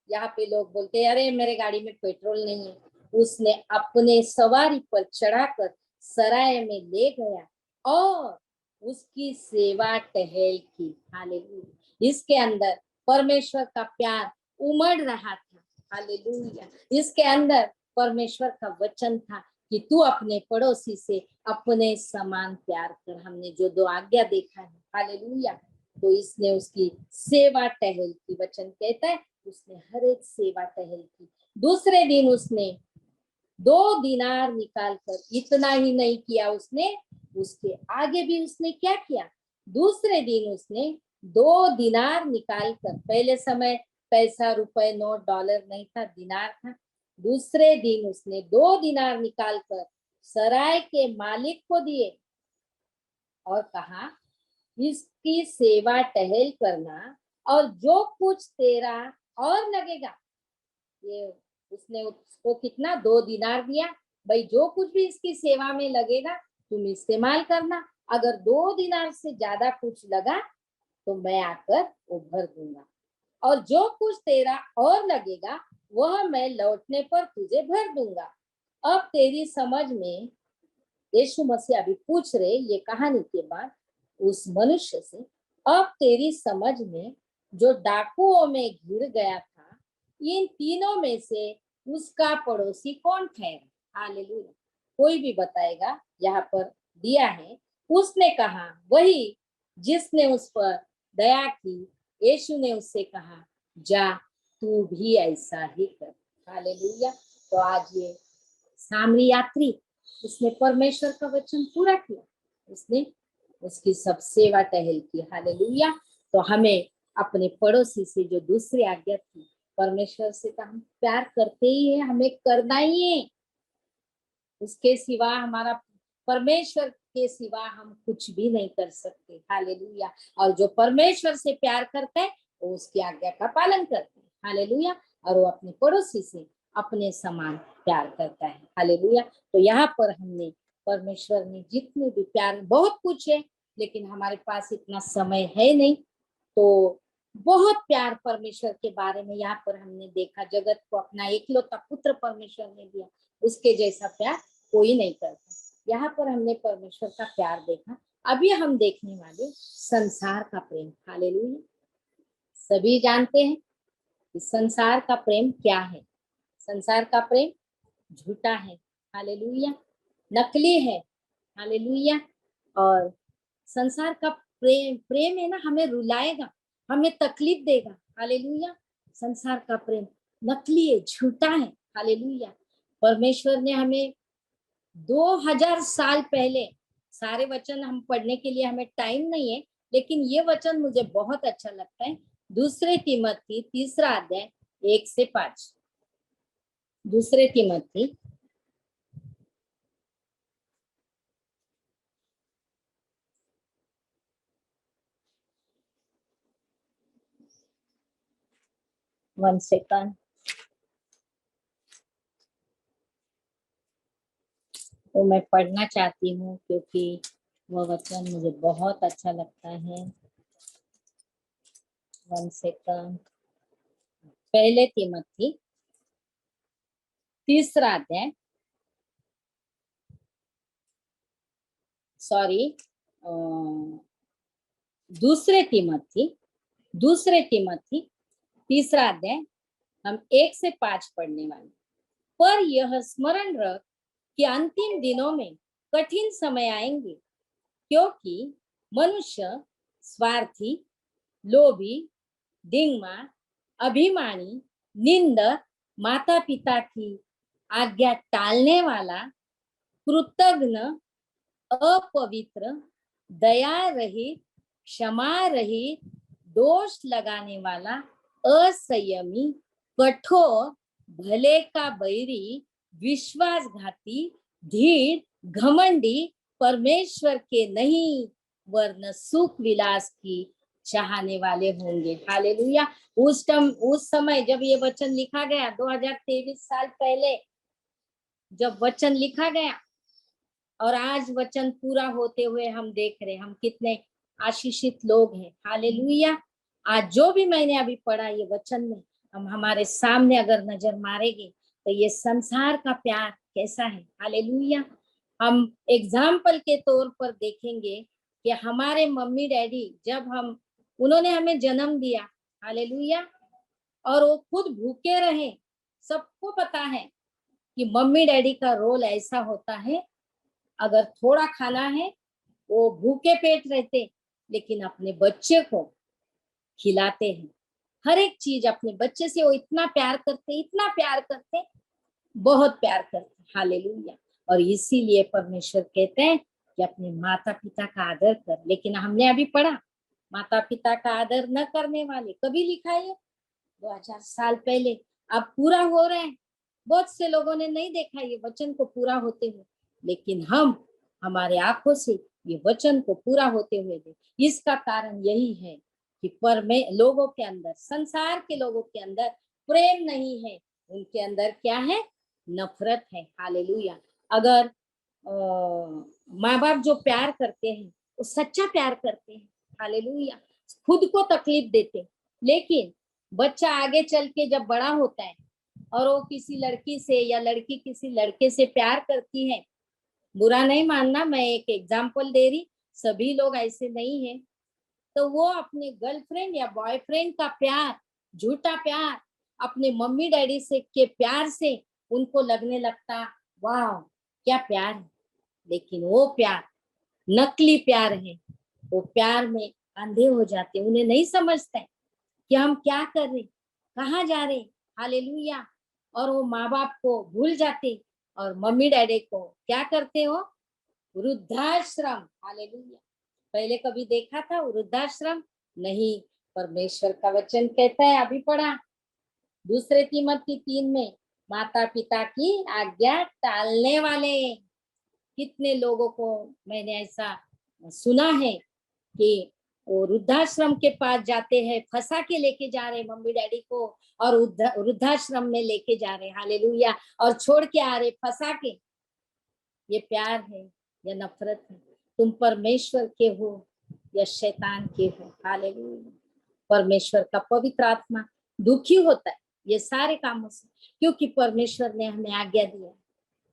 यहाँ पे लोग बोलते हैं अरे मेरे गाड़ी में पेट्रोल नहीं है, उसने अपने सवारी पर चढ़ाकर सराय में ले गया और उसकी सेवा टहल की। हालेलुया। इसके अंदर परमेश्वर का प्यार उमड़ रहा था। हालेलुया। इसके अंदर परमेश्वर का वचन था कि तू अपने पड़ोसी से अपने समान प्यार कर। हमने जो 2 आज्ञा देखा है, हालेलुया, तो इसने उसकी सेवा टहल की। वचन कहता है उसने हर एक सेवा टहल की। दूसरे दिन उसने 2 दिनार निकाल कर, इतना ही नहीं किया उसने, उसके आगे भी उसने क्या किया, दूसरे दिन उसने 2 दिनार निकाल कर, पहले समय पैसा, रुपए, नोट, डॉलर नहीं था, दिनार था। दूसरे दिन उसने 2 दिनार निकाल कर सराय के मालिक को दिए और कहा इसकी सेवा टहल करना और जो कुछ तेरा और लगेगा। ये उसने उसको कितना, 2 दिनार दिया। भाई जो कुछ भी इसकी सेवा में लगेगा तुम इस्तेमाल करना, अगर 2 दिनार से ज्यादा कुछ लगा तो मैं आकर वो भर दूंगा, और जो कुछ तेरा और लगेगा वह मैं लौटने पर तुझे भर दूंगा। अब तेरी समझ में, यीशु मसीह अभी पूछ रहे ये कहानी के बाद उस मनुष्य से, अब तेरी समझ में जो डाकुओं में घिर गया था, इन तीनों में से उसका पड़ोसी कौन ठहरा। हालेलुया। कोई भी बताएगा, यहाँ पर दिया है। उसने कहा वही जिसने उस पर दया की। यीशु ने उससे कहा जा तू भी ऐसा ही कर। हालेलुया। तो आज ये सामरी यात्री, उसने परमेश्वर का वचन पूरा किया, उसने उसकी सब सेवा टहल की। हालेलुया। तो हमें अपने पड़ोसी से जो दूसरी आज्ञा थी, परमेश्वर से तो हम प्यार करते ही है, हमें करना ही है। उसके सिवा, हमारा परमेश्वर के सिवा हम कुछ भी नहीं कर सकते। हालेलुया। और जो परमेश्वर से प्यार करता है वो उसकी आज्ञा का पालन करता है। हालेलुया। और वो अपने पड़ोसी से अपने समान प्यार करता है। हालेलुया। तो यहाँ पर हमने परमेश्वर ने जितने भी प्यार, बहुत कुछ है लेकिन हमारे पास इतना समय है नहीं, तो बहुत प्यार परमेश्वर के बारे में यहाँ पर हमने देखा। जगत को अपना एकलौता पुत्र परमेश्वर ने दिया, उसके जैसा प्यार कोई नहीं करता। यहाँ पर हमने परमेश्वर का प्यार देखा। अभी हम देखने वाले संसार का प्रेम। हालेलुया। सभी जानते हैं कि संसार का प्रेम क्या है। संसार का प्रेम झूठा है। हालेलुया। नकली है। हालेलुया। और संसार का प्रेम है ना, हमें रुलाएगा, हमें तकलीफ देगा। हालेलुया। संसार का प्रेम नकली है, झूठा है। हालेलुया। परमेश्वर ने हमें 2000 साल पहले, सारे वचन हम पढ़ने के लिए हमें टाइम नहीं है, लेकिन ये वचन मुझे बहुत अच्छा लगता है। दूसरे तिमोथी 3 अध्याय 1 से 5। दूसरे तिमोथी 1 सेकंड, तो मैं पढ़ना चाहती हूँ क्योंकि वह वचन मुझे बहुत अच्छा लगता है। 1 सेकंड। पहले तिमोथी 3 अध्याय, सॉरी, दूसरे तिमोथी 3 अध्याय हम 1 से 5 पढ़ने वाले। पर यह स्मरण रख कि अंतिम दिनों में कठिन समय आएंगे, क्योंकि मनुष्य स्वार्थी, लोभी, डिंगमा, अभिमानी, निंदक, माता पिता की आज्ञा टालने वाला, कृतघ्न, अपवित्र, दया रहित, क्षमा रहित, दोष लगाने वाला, असंयमी, कठोर, भले का बैरी, विश्वासघाती, धीर, घमंडी, परमेश्वर के नहीं वरन सुख विलास की चाहने वाले होंगे। हालेलुया। उस समय जब ये वचन लिखा गया, 2023 साल पहले जब वचन लिखा गया, और आज वचन पूरा होते हुए हम देख रहे हैं, हम कितने आशीषित लोग हैं। हालेलुया। आज जो भी मैंने अभी पढ़ा ये वचन में, हम हमारे सामने अगर नजर मारेंगे तो ये संसार का प्यार कैसा है। हालेलुया। हम एग्जाम्पल के तौर पर देखेंगे कि हमारे मम्मी डैडी जब उन्होंने हमें जन्म दिया, हालेलुया, और वो खुद भूखे रहे, सबको पता है कि मम्मी डैडी का रोल ऐसा होता है, अगर थोड़ा खाना है वो भूखे पेट रहते, लेकिन अपने बच्चे को खिलाते हैं। हर एक चीज अपने बच्चे से वो इतना प्यार करते, इतना प्यार करते, बहुत प्यार करते। हालेलुया। और इसीलिए परमेश्वर कहते हैं कि अपने माता पिता का आदर कर। लेकिन हमने अभी पढ़ा, माता पिता का आदर न करने वाले, कभी लिखा है 2000 साल पहले, अब पूरा हो रहे हैं। बहुत से लोगों ने नहीं देखा ये वचन को पूरा होते हुए, लेकिन हम हमारे आंखों से ये वचन को पूरा होते हुए देख। इसका कारण यही है कि लोगों के अंदर, संसार के लोगों के अंदर प्रेम नहीं है, उनके अंदर क्या है, नफरत है। हालेलुया। अगर माँ बाप जो प्यार करते हैं वो सच्चा प्यार करते हैं, हालेलुया, खुद को तकलीफ देते, लेकिन बच्चा आगे चल के जब बड़ा होता है और वो किसी लड़की से या लड़की किसी लड़के से प्यार करती है, बुरा नहीं मानना, मैं एक एग्जाम्पल दे रही, सभी लोग ऐसे नहीं है, तो वो अपने गर्लफ्रेंड या बॉयफ्रेंड का प्यार, झूठा प्यार, अपने मम्मी डैडी से के प्यार से उनको लगने लगता वाह क्या प्यार है, लेकिन वो प्यार नकली प्यार है। वो प्यार में अंधे हो जाते, उन्हें नहीं समझते कि हम क्या कर रहे, कहाँ जा रहे। हालेलुया। और वो माँ बाप को भूल जाते और मम्मी डैडी को क्या करते हो, वृद्धाश्रम। हालेलुया। पहले कभी देखा था वृद्धाश्रम? नहीं। परमेश्वर का वचन कहता है, अभी पढ़ा, दूसरे तीमोथी 3 में, माता पिता की आज्ञा टालने वाले। कितने लोगों को मैंने ऐसा सुना है कि वो वृद्धाश्रम के पास जाते हैं, फंसा के लेके जा रहे मम्मी डैडी को, और वृद्धाश्रम में लेके जा रहे, हालेलुया, और छोड़ के आ रहे फंसा के। ये प्यार है या नफरत है? तुम परमेश्वर के हो या शैतान के हो? हालेलुया। परमेश्वर का पवित्र आत्मा दुखी होता है ये सारे कामों से, क्योंकि परमेश्वर ने हमें आज्ञा दिया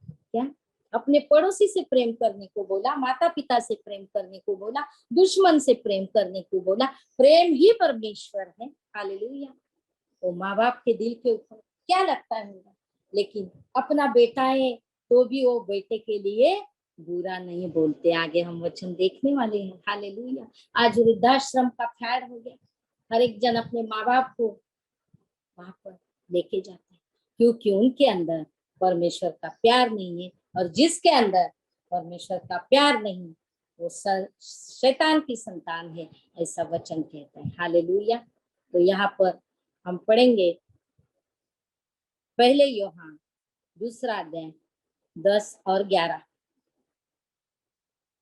क्या, अपने पड़ोसी से प्रेम करने को बोला, माता पिता से प्रेम करने को बोला, दुश्मन से प्रेम करने को बोला। प्रेम ही परमेश्वर है। हालेलुया। वो माँ बाप के दिल के ऊपर क्या लगता है, लेकिन अपना बेटा है तो भी वो बेटे के लिए बुरा नहीं बोलते। आगे हम वचन देखने वाले हैं। हालेलुया। आज वृद्धाश्रम का फैड हो गया, हर एक जन अपने माँ बाप को वहां पर लेके जाते हैं, क्योंकि उनके अंदर परमेश्वर का प्यार नहीं है, और जिसके अंदर परमेश्वर का प्यार नहीं वो शैतान की संतान है, ऐसा वचन कहता है। हालेलुया। तो यहाँ पर हम पढ़ेंगे पहले यूहन्ना 2 अध्याय 10 और 11।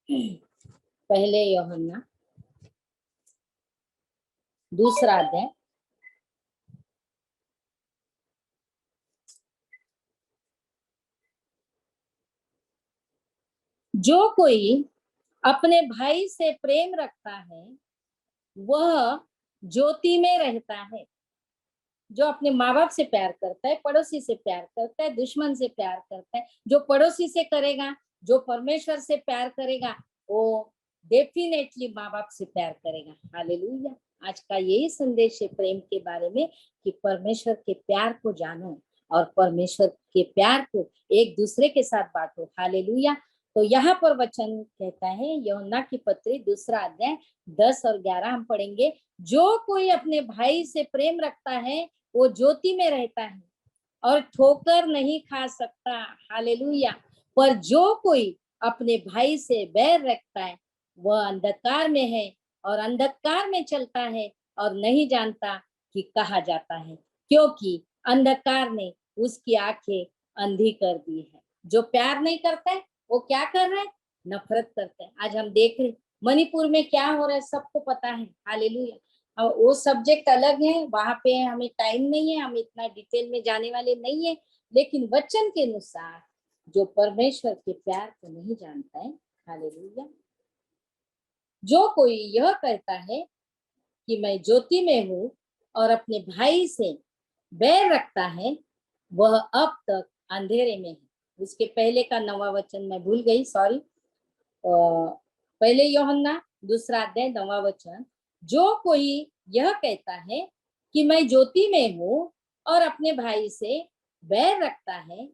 पहले यूहन्ना 2 अध्याय जो कोई अपने भाई से प्रेम रखता है वह ज्योति में रहता है। जो अपने माँ बाप से प्यार करता है, पड़ोसी से प्यार करता है, दुश्मन से प्यार करता है, जो पड़ोसी से करेगा, जो परमेश्वर से प्यार करेगा, वो डेफिनेटली माँ बाप से प्यार करेगा। हालेलुया। आज का यही संदेश है प्रेम के बारे में, कि परमेश्वर के प्यार को जानो और परमेश्वर के प्यार को एक दूसरे के साथ बांटो। हालेलुया। तो यहाँ पर वचन कहता है, यूहन्ना की पत्री 2 अध्याय 10 और 11 हम पढ़ेंगे। जो कोई अपने भाई से प्रेम रखता है वो ज्योति में रहता है और ठोकर नहीं खा सकता। हालेलुया। पर जो कोई अपने भाई से बैर रखता है वह अंधकार में है और अंधकार में चलता है और नहीं जानता कि कहा जाता है, क्योंकि अंधकार ने उसकी आंखें अंधी कर दी है। जो प्यार नहीं करता है वो क्या कर रहा है, नफरत करता है। आज हम देख रहे मणिपुर में क्या हो रहा है, सबको पता है। हालेलुया। वो सब्जेक्ट अलग है, वहां पे हमें टाइम नहीं है, हम इतना डिटेल में जाने वाले नहीं है, लेकिन वचन के अनुसार जो परमेश्वर के प्यार को नहीं जानता है, हालेलुया, जो कोई यह कहता है कि मैं ज्योति में हूँ और अपने भाई से बैर रखता है वह अब तक अंधेरे में है। उसके पहले का 9वां वचन मैं भूल गई, सॉरी। पहले यूहन्ना 2 अध्याय 9वां वचन, जो कोई यह कहता है कि मैं ज्योति में हूँ और अपने भाई से बैर रखता है,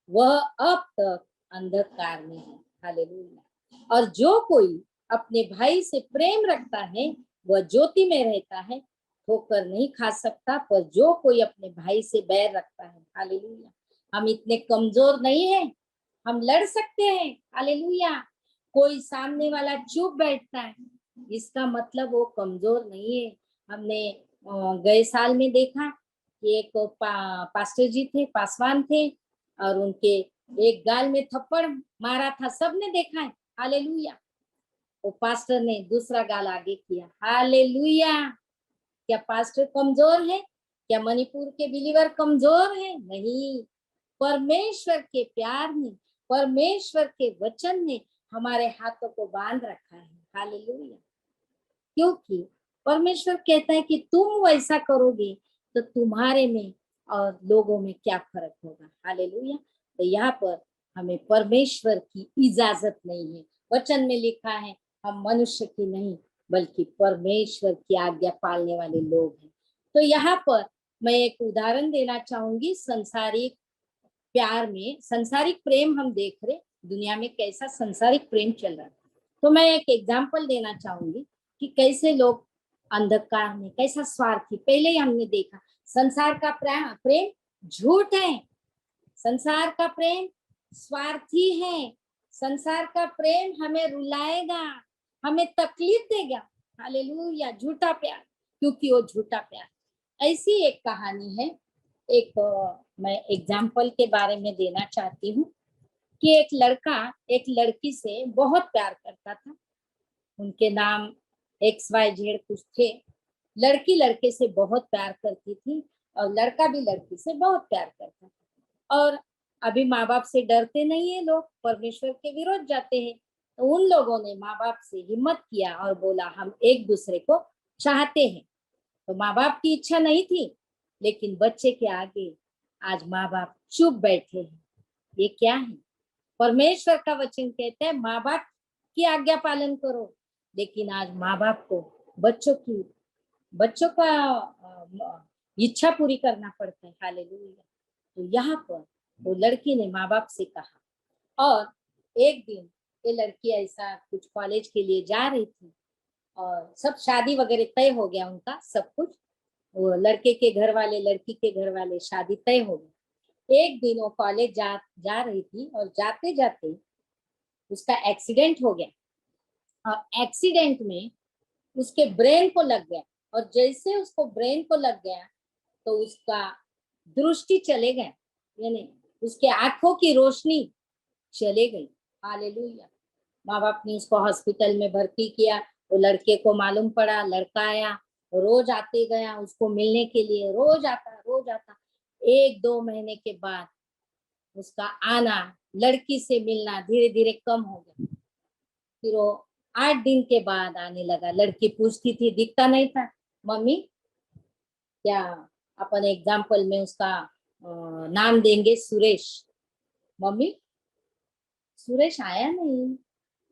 वह अब तक अंधकार में है। हालेलुया। और जो कोई अपने भाई से प्रेम रखता है, वह ज्योति में रहता है, ठोकर नहीं खा सकता। पर जो कोई अपने भाई से बैर रखता है, हालेलुया, हम इतने कमजोर नहीं हैं, हम लड़ सकते हैं। हालेलुया। कोई सामने वाला चुप बैठता है, इसका मतलब वो कमजोर नहीं है। हमने गए साल में देखा कि एक पास्टर जी थे, पासवान थे, और उनके एक गाल में थप्पड़ मारा था, सबने देखा है। हालेलुया। वो पास्टर ने दूसरा गाल आगे किया। हालेलुया। क्या पास्टर कमजोर है? क्या मणिपुर के बिलीवर कमजोर है? नहीं। परमेश्वर के प्यार ने, परमेश्वर के वचन ने हमारे हाथों को बांध रखा है। हालेलुया। क्योंकि परमेश्वर कहता है कि तुम वैसा करोगे तो तुम्हारे में और लोगों में क्या फर्क होगा। हालेलुया। तो यहाँ पर हमें परमेश्वर की इजाजत नहीं है। वचन में लिखा है हम मनुष्य की नहीं बल्कि परमेश्वर की आज्ञा पालने वाले लोग हैं। तो यहाँ पर मैं एक उदाहरण देना चाहूंगी। संसारिक प्यार में, संसारिक प्रेम हम देख रहे दुनिया में कैसा संसारिक प्रेम चल रहा है। तो मैं एक एग्जाम्पल देना चाहूंगी कि कैसे लोग अंधकार में, कैसा स्वार्थी। पहले ही हमने देखा संसार का प्रेम झूठ है, संसार का प्रेम स्वार्थी है, संसार का प्रेम हमें रुलाएगा, हमें तकलीफ देगा। हालेलुया। झूठा प्यार, क्योंकि वो झूठा प्यार। ऐसी एक कहानी है, एक मैं एग्जाम्पल के बारे में देना चाहती हूँ कि एक लड़का एक लड़की से बहुत प्यार करता था। उनके नाम XYZ कुछ थे। लड़की लड़के से बहुत प्यार करती थी और लड़का भी लड़की से बहुत प्यार करता था। और अभी माँ बाप से डरते नहीं है लोग, परमेश्वर के विरोध जाते हैं। तो उन लोगों ने माँ बाप से हिम्मत किया और बोला हम एक दूसरे को चाहते हैं। तो माँ बाप की इच्छा नहीं थी, लेकिन बच्चे के आगे आज माँ बाप चुप बैठे हैं। ये क्या है? परमेश्वर का वचन कहता है माँ बाप की आज्ञा पालन करो, लेकिन आज माँ बाप को बच्चों का इच्छा पूरी करना पड़ता है। हालेलुया। तो यहाँ पर वो लड़की ने माँ बाप से कहा। और एक दिन ये लड़की ऐसा कुछ कॉलेज के लिए जा रही थी और सब शादी वगैरह तय हो गया उनका सब कुछ। वो लड़के के घर वाले, लड़की के घर वाले, शादी तय हो गई। एक दिन वो कॉलेज जा रही थी और जाते जाते उसका एक्सीडेंट हो गया। और एक्सीडेंट में उसके ब्रेन को लग गया। और जैसे उसको ब्रेन को लग गया तो उसका दृष्टि चले गया, यानी उसके आंखों की रोशनी चले गई। हालेलुया। माँ बाप ने उसको हॉस्पिटल में भर्ती किया। वो लड़के को मालूम पड़ा, लड़का आया, रोज आते गया उसको मिलने के लिए, रोज आता। 1-2 महीने के बाद उसका आना, लड़की से मिलना धीरे धीरे कम हो गया। फिर वो 8 दिन के बाद आने लगा। लड़की पूछती थी, दिखता नहीं था। मम्मी, क्या अपन एग्जाम्पल में उसका नाम देंगे सुरेश। मम्मी, सुरेश आया नहीं।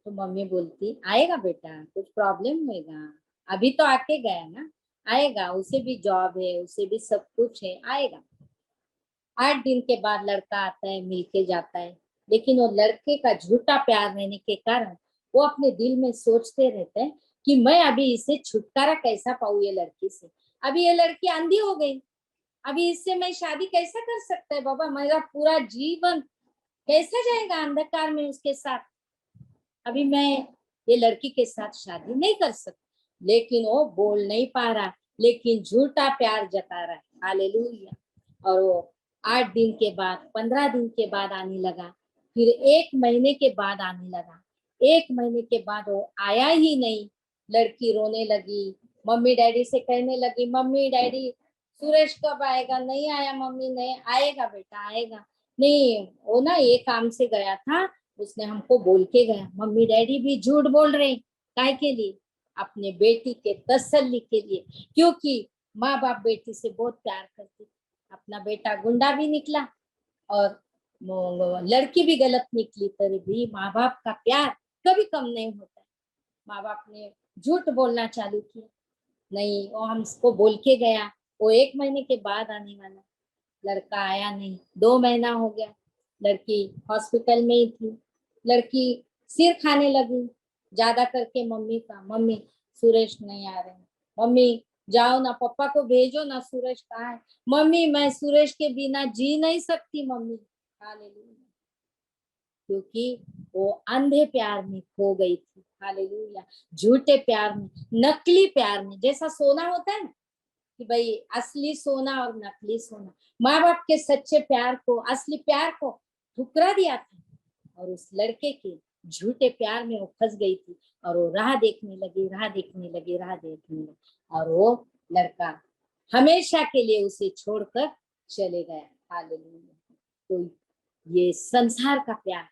तो मम्मी बोलती आएगा बेटा, कुछ प्रॉब्लम होएगा, अभी तो आके गया ना, आएगा, उसे भी जॉब है, उसे भी सब कुछ है, आएगा। 8 दिन के बाद लड़का आता है, मिलके जाता है। लेकिन वो लड़के का झूठा प्यार रहने के कारण वो अपने दिल में सोचते रहते हैं कि मैं अभी इसे छुटकारा कैसा पाऊँ ये लड़की से। अभी ये लड़की अंधी हो गई, अभी इससे मैं शादी कैसा कर सकता है बाबा, मेरा पूरा जीवन कैसा जाएगा अंधकार में उसके साथ। अभी मैं ये लड़की के साथ शादी नहीं कर सकती। लेकिन वो बोल नहीं पा रहा, लेकिन झूठा प्यार जता रहा है। हालेलुया। और वो 8 दिन के बाद, 15 दिन के बाद आने लगा, फिर 1 महीने के बाद आने लगा। 1 महीने के बाद वो आया ही नहीं। लड़की रोने लगी, मम्मी डैडी से कहने लगी, मम्मी डैडी सुरेश कब आएगा? नहीं आया मम्मी, नहीं आएगा बेटा, आएगा नहीं, वो ना ये काम से गया था, उसने हमको बोल के गया। मम्मी डैडी भी झूठ बोल रहे, काय के लिए? अपने बेटी के तसल्ली के लिए, क्योंकि माँ बाप बेटी से बहुत प्यार करते। अपना बेटा गुंडा भी निकला और लड़की भी गलत निकली, तभी भी माँ बाप का प्यार कभी कम नहीं होता है। माँ बाप ने झूठ बोलना चालू किया, नहीं वो हमको बोल के गया, वो 1 महीने के बाद आने वाला, लड़का आया नहीं, 2 महीना हो गया, लड़की हॉस्पिटल में ही थी। लड़की सिर खाने लगी ज्यादा करके मम्मी का, मम्मी सुरेश नहीं आ रहे, मम्मी जाओ ना, पापा को भेजो ना, सुरेश कहाँ है, मम्मी मैं सुरेश के बिना जी नहीं सकती मम्मी। हालेलुया, क्योंकि वो अंधे प्यार में खो गई थी। हालेलुया, झूठे प्यार में, नकली प्यार में। जैसा सोना होता है ना कि भाई असली सोना और नकली सोना, माँ बाप के सच्चे प्यार को, असली प्यार को ठुकरा दिया था, और उस लड़के के झूठे प्यार में वो फंस गई थी, और वो राह देखने लगी, राह देखने लगी, राह देखने लगी, और वो लड़का हमेशा के लिए उसे छोड़कर चले गया। हालेलुया, तो ये संसार का प्यार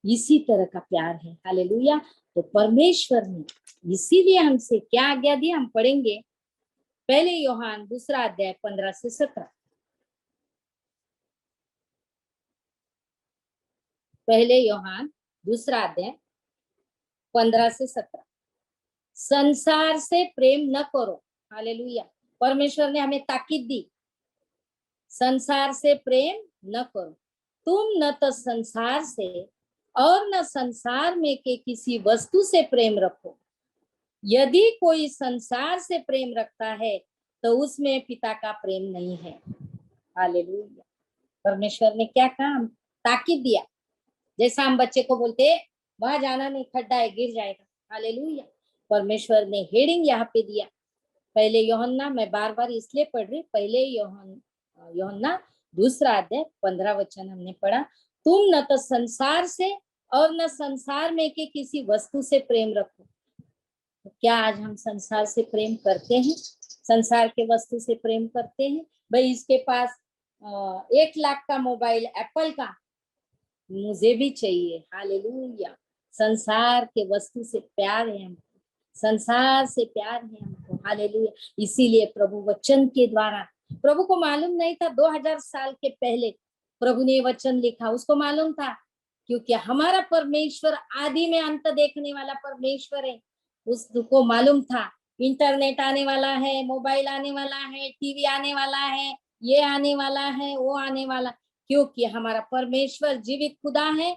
इसी तरह का प्यार है। हालेलुया, तो परमेश्वर ने इसीलिए हमसे क्या आज्ञा दी, हम पढ़ेंगे पहले यूहन्ना 2 अध्याय 15 से 17। पहले यूहन्ना 2 अध्याय 15 से 17। संसार से प्रेम न करो। हालेलुया, परमेश्वर ने हमें ताकीद दी, संसार से प्रेम न करो। तुम न तो संसार से और न संसार में के किसी वस्तु से प्रेम रखो। यदि कोई संसार से प्रेम रखता है तो उसमें पिता का प्रेम नहीं है। हालेलुया, परमेश्वर ने क्या कहा, ताकीद दिया। जैसा हम बच्चे को बोलते हैं वहां जाना नहीं, खड्डा है, गिर जाएगा। हालेलुया, परमेश्वर ने हेडिंग यहाँ पे दिया। पहले यूहन्ना, मैं बार बार इसलिए पढ़ रही, पहले यूहन्ना 2 अध्याय 15 वचन हमने पढ़ा, तुम न तो संसार से और न संसार में के किसी वस्तु से प्रेम रखो। तो क्या आज हम संसार से प्रेम करते हैं, संसार के वस्तु से प्रेम करते हैं? भाई इसके पास 1 लाख का मोबाइल एप्पल का, मुझे भी चाहिए। हालेलुया, संसार के वस्तु से प्यार है हमको, संसार से प्यार है हमको। हालेलुया, इसीलिए प्रभु वचन के द्वारा, प्रभु को मालूम नहीं था 2000 साल के पहले प्रभु ने वचन लिखा, उसको मालूम था, क्योंकि हमारा परमेश्वर आदि में अंत देखने वाला परमेश्वर है। उसको मालूम था इंटरनेट आने वाला है, मोबाइल आने वाला है, टीवी आने वाला है, ये आने वाला है, वो आने वाला, क्योंकि हमारा परमेश्वर जीवित खुदा है,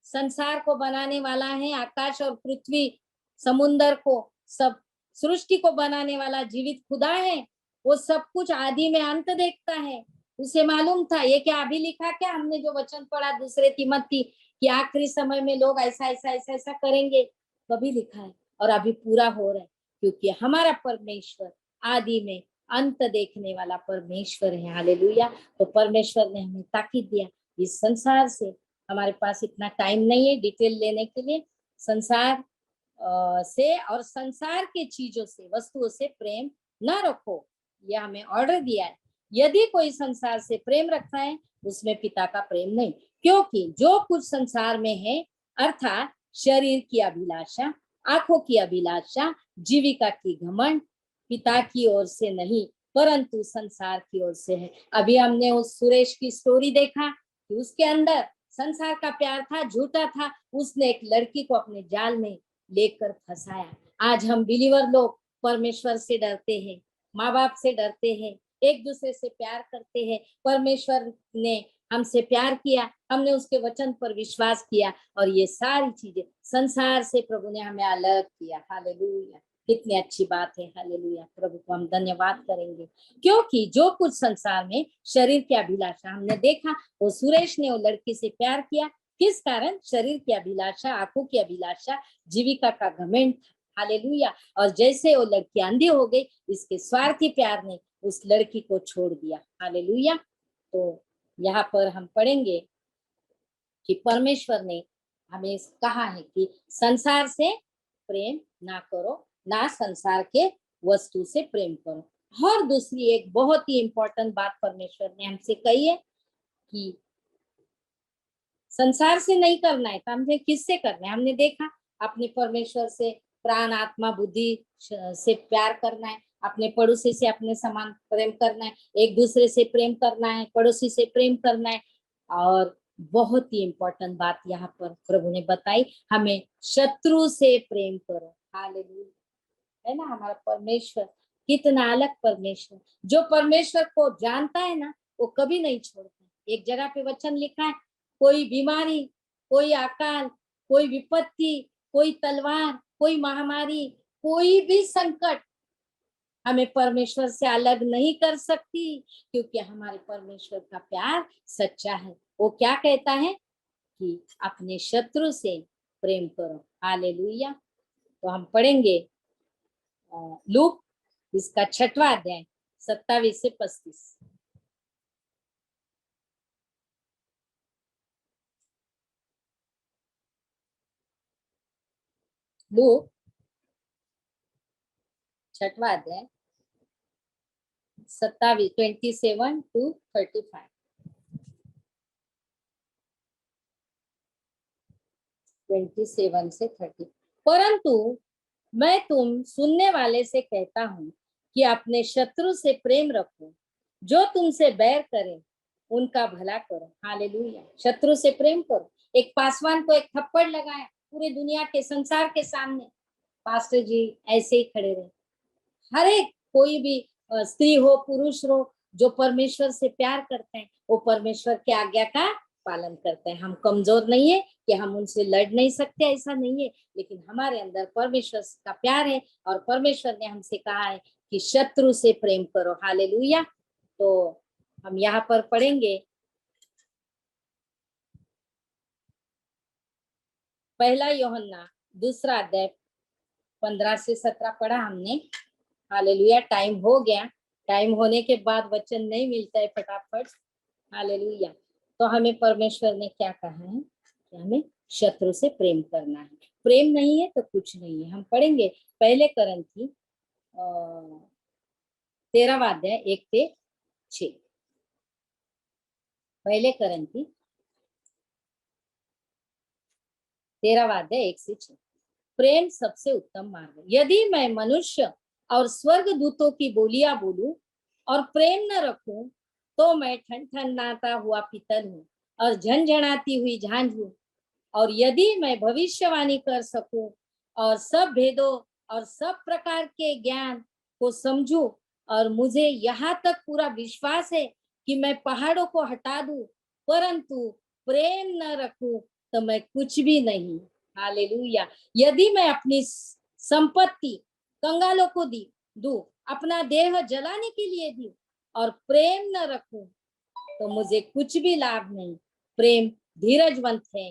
संसार को बनाने वाला है, आकाश और पृथ्वी, समुन्दर को, सब सृष्टि को बनाने वाला जीवित खुदा है। वो सब कुछ आदि में अंत देखता है, उसे मालूम था। ये क्या अभी लिखा, क्या हमने जो वचन पढ़ा 2 तिमोथी कि आखिरी समय में लोग ऐसा ऐसा ऐसा ऐसा करेंगे, कभी लिखा है और अभी पूरा हो रहा है, क्योंकि हमारा परमेश्वर आदि में अंत देखने वाला परमेश्वर है। हालेलुया, तो परमेश्वर ने हमें ताकीद दिया, इस संसार से, हमारे पास इतना टाइम नहीं है डिटेल लेने के लिए, संसार से और संसार के चीजों से, वस्तुओं से प्रेम न रखो, यह हमें ऑर्डर दिया है। यदि कोई संसार से प्रेम रखता है उसमें पिता का प्रेम नहीं, क्योंकि जो कुछ संसार में है, अर्थात शरीर की अभिलाषा, आंखों की अभिलाषा, जीविका की घमंड, पिता की ओर से नहीं परंतु संसार की ओर से है। अभी हमने उस सुरेश की स्टोरी देखा कि उसके अंदर संसार का प्यार था, झूठा था, उसने एक लड़की को अपने जाल में लेकर फंसाया। आज हम बिलीवर लोग परमेश्वर से डरते हैं, माँ बाप से डरते हैं, एक दूसरे से प्यार करते हैं। परमेश्वर ने हमसे प्यार किया, हमने उसके वचन पर विश्वास किया, और ये सारी चीजें संसार से प्रभु ने हमें अलग किया। हालेलुया, कितनी अच्छी बात है। हालेलुया, प्रभु को हम धन्यवाद करेंगे, क्योंकि जो कुछ संसार में शरीर की अभिलाषा, हमने देखा वो सुरेश ने वो लड़की से प्यार किया, किस कारण? शरीर की अभिलाषा, आंखों की अभिलाषा, जीविका का घमंड। हालेलुया, और जैसे वो लड़की अंधी हो गई, इसके स्वार्थी प्यार ने उस लड़की को छोड़ दिया। हालेलुया, तो यहाँ पर हम पढ़ेंगे कि परमेश्वर ने हमें कहा है कि संसार से प्रेम ना करो, ना संसार के वस्तु से प्रेम करो। और दूसरी एक बहुत ही इंपॉर्टेंट बात परमेश्वर ने हमसे कही है कि संसार से नहीं करना है, तो हमने किससे करना है? हमने देखा अपने परमेश्वर से प्राण, आत्मा, बुद्धि से प्यार करना है, अपने पड़ोसी से अपने समान प्रेम करना है, एक दूसरे से प्रेम करना है, पड़ोसी से प्रेम करना है। और बहुत ही इम्पोर्टेंट बात यहाँ पर प्रभु ने बताई, हमें शत्रु से प्रेम करो। हालेलुया, है ना। हमारा परमेश्वर कितना अलग परमेश्वर, जो परमेश्वर को जानता है ना वो कभी नहीं छोड़ता। एक जगह पे वचन लिखा है, कोई बीमारी, कोई अकाल, कोई विपत्ति, कोई तलवार, कोई महामारी, कोई भी संकट हमें परमेश्वर से अलग नहीं कर सकती, क्योंकि हमारे परमेश्वर का प्यार सच्चा है। वो क्या कहता है कि अपने शत्रु से प्रेम करो। हालेलुया। तो हम पढ़ेंगे लूक इसका 6वां अध्याय 27 से 35। लूक 6वां अध्याय 27 to 35। 27 से 30। परंतु मैं तुम सुनने वाले से कहता हूँ कि अपने शत्रु से प्रेम रखो, जो तुमसे बैर करे उनका भला करो। हालेलुया। शत्रु से प्रेम करो। एक पासवान को एक थप्पड़ लगाया पूरे दुनिया के संसार के सामने, पास्टर जी ऐसे ही खड़े रहे। हर एक कोई भी स्त्री हो पुरुष हो जो परमेश्वर से प्यार करते हैं वो परमेश्वर की आज्ञा का पालन करते हैं। हम कमजोर नहीं है कि हम उनसे लड़ नहीं सकते, ऐसा नहीं है, लेकिन हमारे अंदर परमेश्वर का प्यार है और परमेश्वर ने हमसे कहा है कि शत्रु से प्रेम करो। हालेलुया। तो हम यहाँ पर पढ़ेंगे पहला यूहन्ना 2 अध्याय 15 से 17 पढ़ा हमने। हालेलुया। टाइम हो गया, टाइम होने के बाद वचन नहीं मिलता है फटाफट। हालेलुया। तो हमें परमेश्वर ने क्या कहा है कि हमें शत्रु से प्रेम करना है। प्रेम नहीं है तो कुछ नहीं है। हम पढ़ेंगे पहले करंथी 13वां अध्याय 1 से 6। पहले करंथी 13वां अध्याय 1 से 6। प्रेम सबसे उत्तम मार्ग है। यदि मैं मनुष्य और स्वर्ग दूतों की बोलियां बोलूं और प्रेम न रखूं तो मैं ठनठनाता हुआ पीतल हूँ और झनझनाती हुई झांझ हूँ। और यदि मैं भविष्यवाणी कर सकूं और सब भेदों और सब प्रकार के ज्ञान को समझूं और मुझे यहाँ तक पूरा विश्वास है कि मैं पहाड़ों को हटा दूं, परंतु प्रेम न रखूं तो मैं कुछ भी नहीं। हालेलुया। यदि मैं अपनी संपत्ति कंगालों को दूं, अपना देह जलाने के लिए दूं और प्रेम न रखूं तो मुझे कुछ भी लाभ नहीं। प्रेम धीरजवंत है,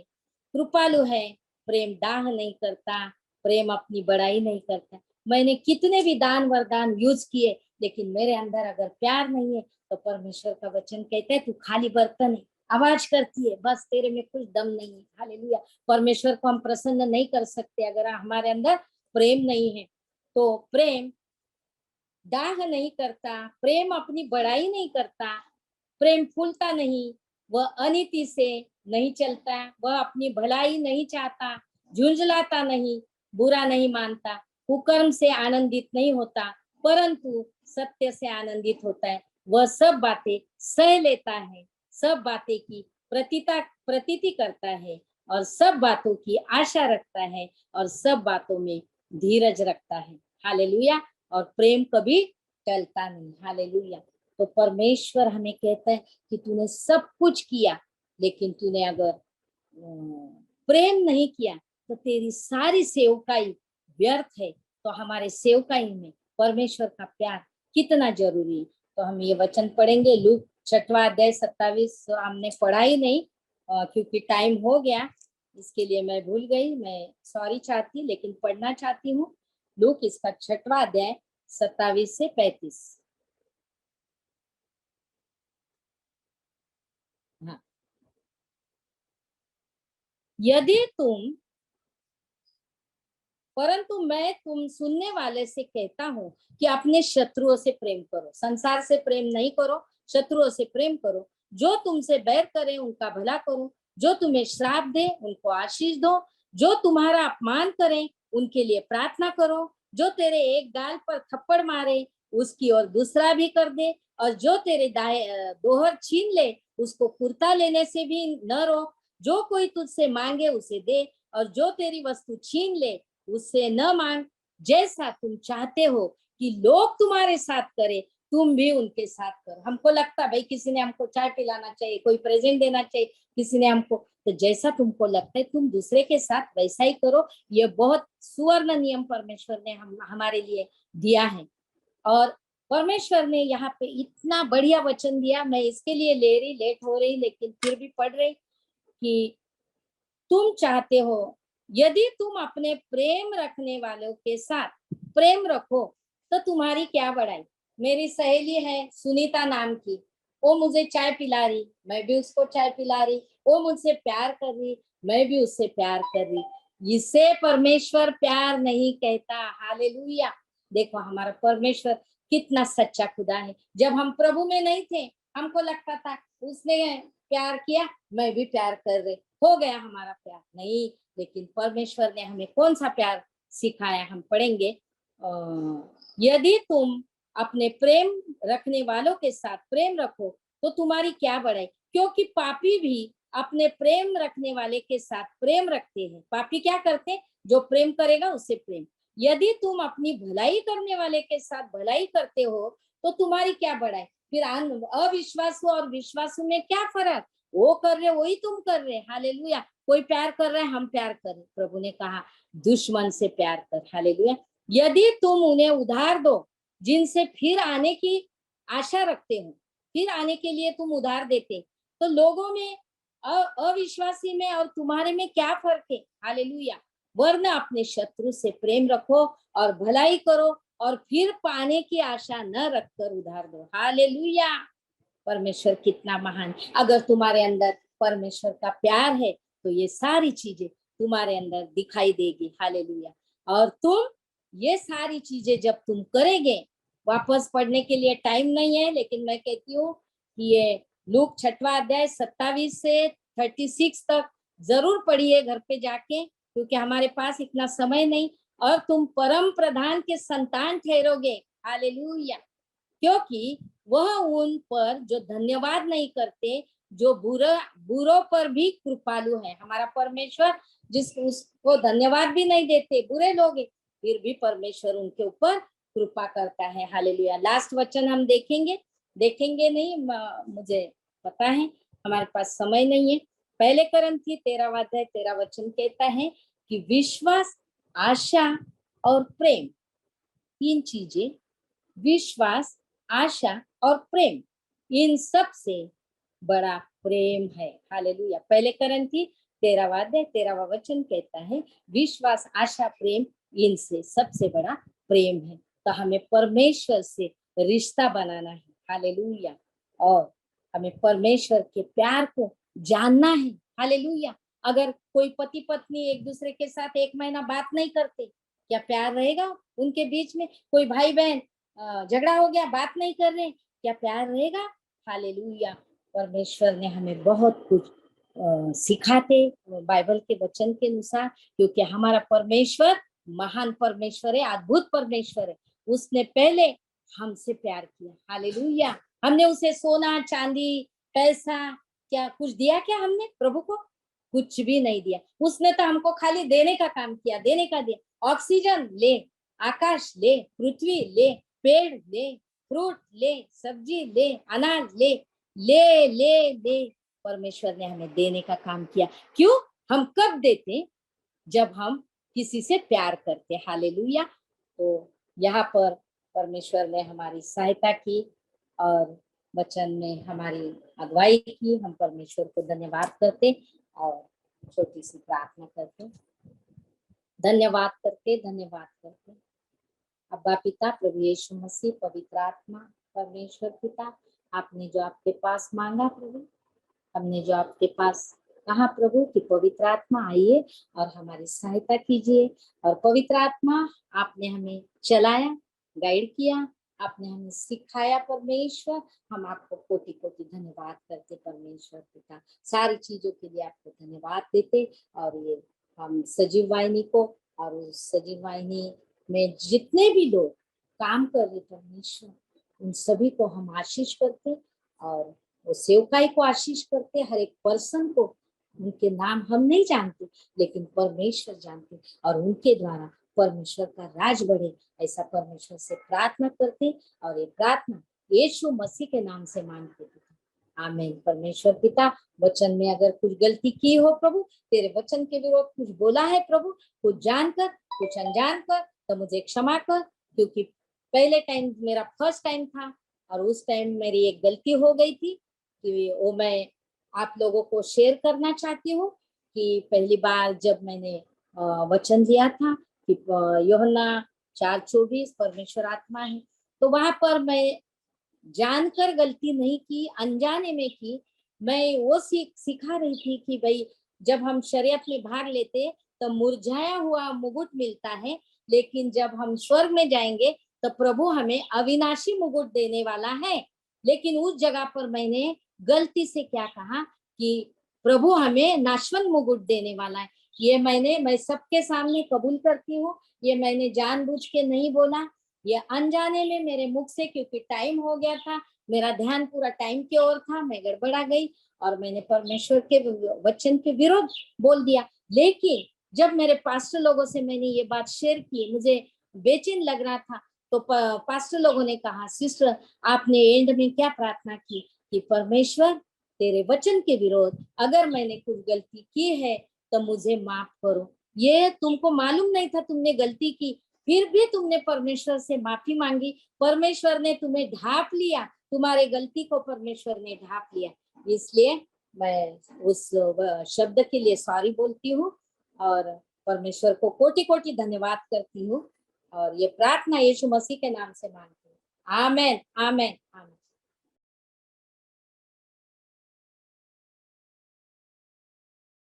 कृपालु है, प्रेम दाह नहीं करता, प्रेम अपनी बड़ाई नहीं करता। मैंने कितने भी दान वरदान यूज किए, लेकिन मेरे अंदर अगर प्यार नहीं है तो परमेश्वर का वचन कहता है तू खाली बर्तन है, आवाज करती है, बस तेरे में कुछ दम नहीं है। हालेलुया। परमेश्वर को हम प्रसन्न नहीं कर सकते अगर हमारे अंदर प्रेम नहीं है। तो प्रेम दाह नहीं करता, प्रेम अपनी बड़ाई नहीं करता, प्रेम फूलता नहीं, वह अनीति से नहीं चलता, वह अपनी भलाई नहीं चाहता, झुंझलाता नहीं, बुरा नहीं मानता, कुकर्म से आनंदित नहीं होता, परंतु सत्य से आनंदित होता है। वह सब बातें सह लेता है, सब बातें की प्रतीति करता है और सब बातों की आशा रखता है और सब बातों में धीरज रखता है। हालेलुया। और प्रेम कभी टलता नहीं। हालेलुया। तो परमेश्वर हमें कहता है कि तूने सब कुछ किया, लेकिन तूने अगर प्रेम नहीं किया तो तेरी सारी सेवकाई व्यर्थ है। तो हमारे सेवकाई में परमेश्वर का प्यार कितना जरूरी है। तो हम ये वचन पढ़ेंगे लूक 6वां अध्याय 27। हमने पढ़ा ही नहीं क्योंकि टाइम हो गया, इसके लिए मैं भूल गई, मैं सॉरी चाहती, लेकिन पढ़ना चाहती हूँ। लूक इसका 6वां अध्याय 27 से 35। हाँ। यदि तुम परंतु मैं तुम सुनने वाले से कहता हूँ कि अपने शत्रुओं से प्रेम करो। संसार से प्रेम नहीं करो, शत्रुओं से प्रेम करो। जो तुमसे बैर करे उनका भला करो, जो तुम्हें श्राप दे उनको आशीष दो, जो तुम्हारा अपमान करे उनके लिए प्रार्थना करो, जो तेरे एक गाल पर थप्पड़ मारे उसकी और दूसरा भी कर दे, और जो तेरे दोहर छीन ले उसको कुर्ता लेने से भी न रोक। जो कोई तुझसे मांगे उसे दे, और जो तेरी वस्तु छीन ले उससे न मांग। जैसा तुम चाहते हो कि लोग तुम्हारे साथ करे, तुम भी उनके साथ करो। हमको लगता भाई किसी ने हमको चाय पिलाना चाहिए, कोई प्रेजेंट देना चाहिए, किसी ने हमको, तो जैसा तुमको लगता है तुम दूसरे के साथ वैसा ही करो। ये बहुत सुवर्ण नियम परमेश्वर ने हमारे लिए दिया है। और परमेश्वर ने यहाँ पे इतना बढ़िया वचन दिया, मैं इसके लिए लेट हो रही लेकिन फिर भी पढ़ रही, कि तुम चाहते हो यदि तुम अपने प्रेम रखने वालों के साथ प्रेम रखो तो तुम्हारी क्या बड़ाई। मेरी सहेली है सुनीता नाम की, वो मुझे चाय पिला रही, मैं भी उसको चाय पिला रही, वो मुझसे प्यार कर रही, मैं भी उससे प्यार कर रही। इसे परमेश्वर प्यार नहीं कहता। हालेलुया। देखो हमारा परमेश्वर कितना सच्चा खुदा है। जब हम प्रभु में नहीं थे, हमको लगता था उसने प्यार किया, मैं भी प्यार कर रही, हो गया हमारा प्यार। नहीं, लेकिन परमेश्वर ने हमें कौन सा प्यार सिखाया, हम पढ़ेंगे। यदि तुम अपने प्रेम रखने वालों के साथ प्रेम रखो तो तुम्हारी क्या बड़ाई, क्योंकि पापी भी अपने प्रेम रखने वाले के साथ प्रेम रखते हैं। पापी क्या करते हैं, जो प्रेम करेगा उससे प्रेम। यदि तुम अपनी भलाई करने वाले के साथ भलाई करते हो तो तुम्हारी क्या बड़ाई। फिर अविश्वासु और विश्वासु में क्या फर्क, वो कर रहे वही तुम कर रहे। हालेलुया। कोई प्यार कर रहा है, हम प्यार करें। प्रभु ने कहा दुश्मन से प्यार कर। हालेलुया। यदि तुम उन्हें उधार दो जिनसे फिर आने की आशा रखते हो, फिर आने के लिए तुम उधार देते, तो लोगों में अविश्वासी में और तुम्हारे में क्या फर्क है। हालेलुया। वरना अपने शत्रु से प्रेम रखो और भलाई करो और फिर पाने की आशा न रखकर उधार दो। हालेलुया। परमेश्वर कितना महान। अगर तुम्हारे अंदर परमेश्वर का प्यार है तो ये सारी चीजें तुम्हारे अंदर दिखाई देगी। हालेलुया। और तुम ये सारी चीजें जब तुम करेंगे, वापस पढ़ने के लिए टाइम नहीं है, लेकिन मैं कहती हूँ कि ये लूक 6वां अध्याय 27 से 36 तक जरूर पढ़िए घर पे जाके, क्योंकि हमारे पास इतना समय नहीं। और तुम परम प्रधान के संतान ठहरोगे। हालेलुया। क्योंकि वह उन पर जो धन्यवाद नहीं करते, जो बुरों पर भी कृपालु है। हमारा परमेश्वर जिस उसको धन्यवाद भी नहीं देते, बुरे लोग हैं, फिर भी परमेश्वर उनके ऊपर कृपा करता है। हालेलुया। लास्ट वचन हम देखेंगे नहीं, मुझे पता है हमारे पास समय नहीं है। पहले करंथी 13वां अध्याय 13 वचन कहता है कि विश्वास, आशा और प्रेम, तीन चीजें, विश्वास, आशा और प्रेम, इन सब से बड़ा प्रेम है। हालेलुया। पहले करंथी 13वां अध्याय 13वां वचन कहता है विश्वास, आशा, प्रेम, इनसे सबसे बड़ा प्रेम है। तो हमें परमेश्वर से रिश्ता बनाना है। हालेलुया। और हमें परमेश्वर के प्यार को जानना है। हालेलुया। अगर कोई पति पत्नी एक दूसरे के साथ 1 महीना बात नहीं करते, क्या प्यार रहेगा उनके बीच में। कोई भाई बहन झगड़ा हो गया, बात नहीं कर रहे, क्या प्यार रहेगा। हालेलुया। परमेश्वर ने हमें बहुत कुछ सिखाते बाइबल के वचन के अनुसार, क्योंकि हमारा परमेश्वर महान परमेश्वर है, अद्भुत परमेश्वर है। उसने पहले हमसे प्यार किया। हालेलुया। हमने उसे सोना चांदी पैसा क्या कुछ दिया क्या, हमने प्रभु को कुछ भी नहीं दिया। उसने तो हमको खाली देने का काम किया, देने का दिया। ऑक्सीजन ले, आकाश ले, पृथ्वी ले, पेड़ ले, फ्रूट ले, सब्जी ले, अनाज ले, ले ले ले। परमेश्वर ने हमें देने का काम किया। क्यों, हम कब देते, जब हम किसी से प्यार करते। हालेलुया। तो यहाँ पर परमेश्वर ने हमारी सहायता की और वचन में हमारी अगुवाई की। हम परमेश्वर को धन्यवाद करते और छोटी सी प्रार्थना करते, धन्यवाद करते। अब्बा पिता, प्रभु यीशु मसीह, पवित्र आत्मा, परमेश्वर पिता, आपने जो आपके पास मांगा प्रभु, हमने जो आपके पास कहा प्रभु कि पवित्र आत्मा आइए और हमारी सहायता कीजिए। और पवित्र आत्मा आपने हमें चलाया, गाइड किया, आपने हमें सिखाया परमेश्वर। हम आपको कोटि कोटि धन्यवाद करते परमेश्वर पिता, सारी चीजों के लिए आपको धन्यवाद देते। और ये हम सजीव वाहिनी को और उस सजीव वाहिनी में जितने भी लोग काम कर रहे परमेश्वर, उन सभी को हम आशीष करते और वो सेवकाई को आशीष करते, हर एक पर्सन को। उनके नाम हम नहीं जानते लेकिन परमेश्वर जानते, और उनके द्वारा परमेश्वर का राज बढ़े, ऐसा परमेश्वर से प्रार्थना करते। और ये प्रार्थना यीशु मसीह के नाम से मांगते हैं। आमीन। परमेश्वर पिता, वचन में अगर कुछ गलती की हो प्रभु, तेरे वचन के विरोध कुछ बोला है प्रभु, कुछ जानकर कुछ अनजान कर, तो मुझे क्षमा कर, क्योंकि पहले टाइम मेरा फर्स्ट टाइम था और उस टाइम मेरी एक गलती हो गई थी कि वो मैं आप लोगों को शेयर करना चाहती हूँ कि पहली बार जब मैंने वचन दिया था कि यूहन्ना 4:24 परमेश्वर आत्मा है, तो वहां पर मैं जानकर गलती नहीं की, अनजाने में की। मैं वो सिखा रही थी कि भाई जब हम शरीयत में भाग लेते तो मुरझाया हुआ मुकुट मिलता है, लेकिन जब हम स्वर्ग में जाएंगे तो प्रभु हमें अविनाशी मुकुट देने वाला है। लेकिन उस जगह पर मैंने गलती से क्या कहा कि प्रभु हमें नाशवन मुकुट देने वाला है। ये मैं सबके सामने कबूल करती हूँ, ये मैंने जानबूझ के नहीं बोला, ये अनजाने में मेरे मुख से, क्योंकि टाइम हो गया था, मेरा ध्यान पूरा टाइम की ओर था, मैं गड़बड़ा गई और मैंने परमेश्वर के वचन के विरोध बोल दिया। लेकिन जब मेरे पास्टर लोगों से मैंने ये बात शेयर की, मुझे बेचैन लग रहा था, तो पास्टर लोगों ने कहा, सिस्टर आपने एंड में क्या प्रार्थना की कि परमेश्वर तेरे वचन के विरोध अगर मैंने कुछ गलती की है तो मुझे माफ करो। ये तुमको मालूम नहीं था तुमने गलती की, फिर भी तुमने परमेश्वर से माफी मांगी, परमेश्वर ने तुम्हें ढांप लिया, तुम्हारे गलती को परमेश्वर ने ढांप लिया। इसलिए मैं उस शब्द के लिए सॉरी बोलती हूँ और परमेश्वर को कोटि कोटि धन्यवाद करती हूँ और ये प्रार्थना यीशु मसीह के नाम से मांगती हूँ। आमेन, आमेन, आमेन।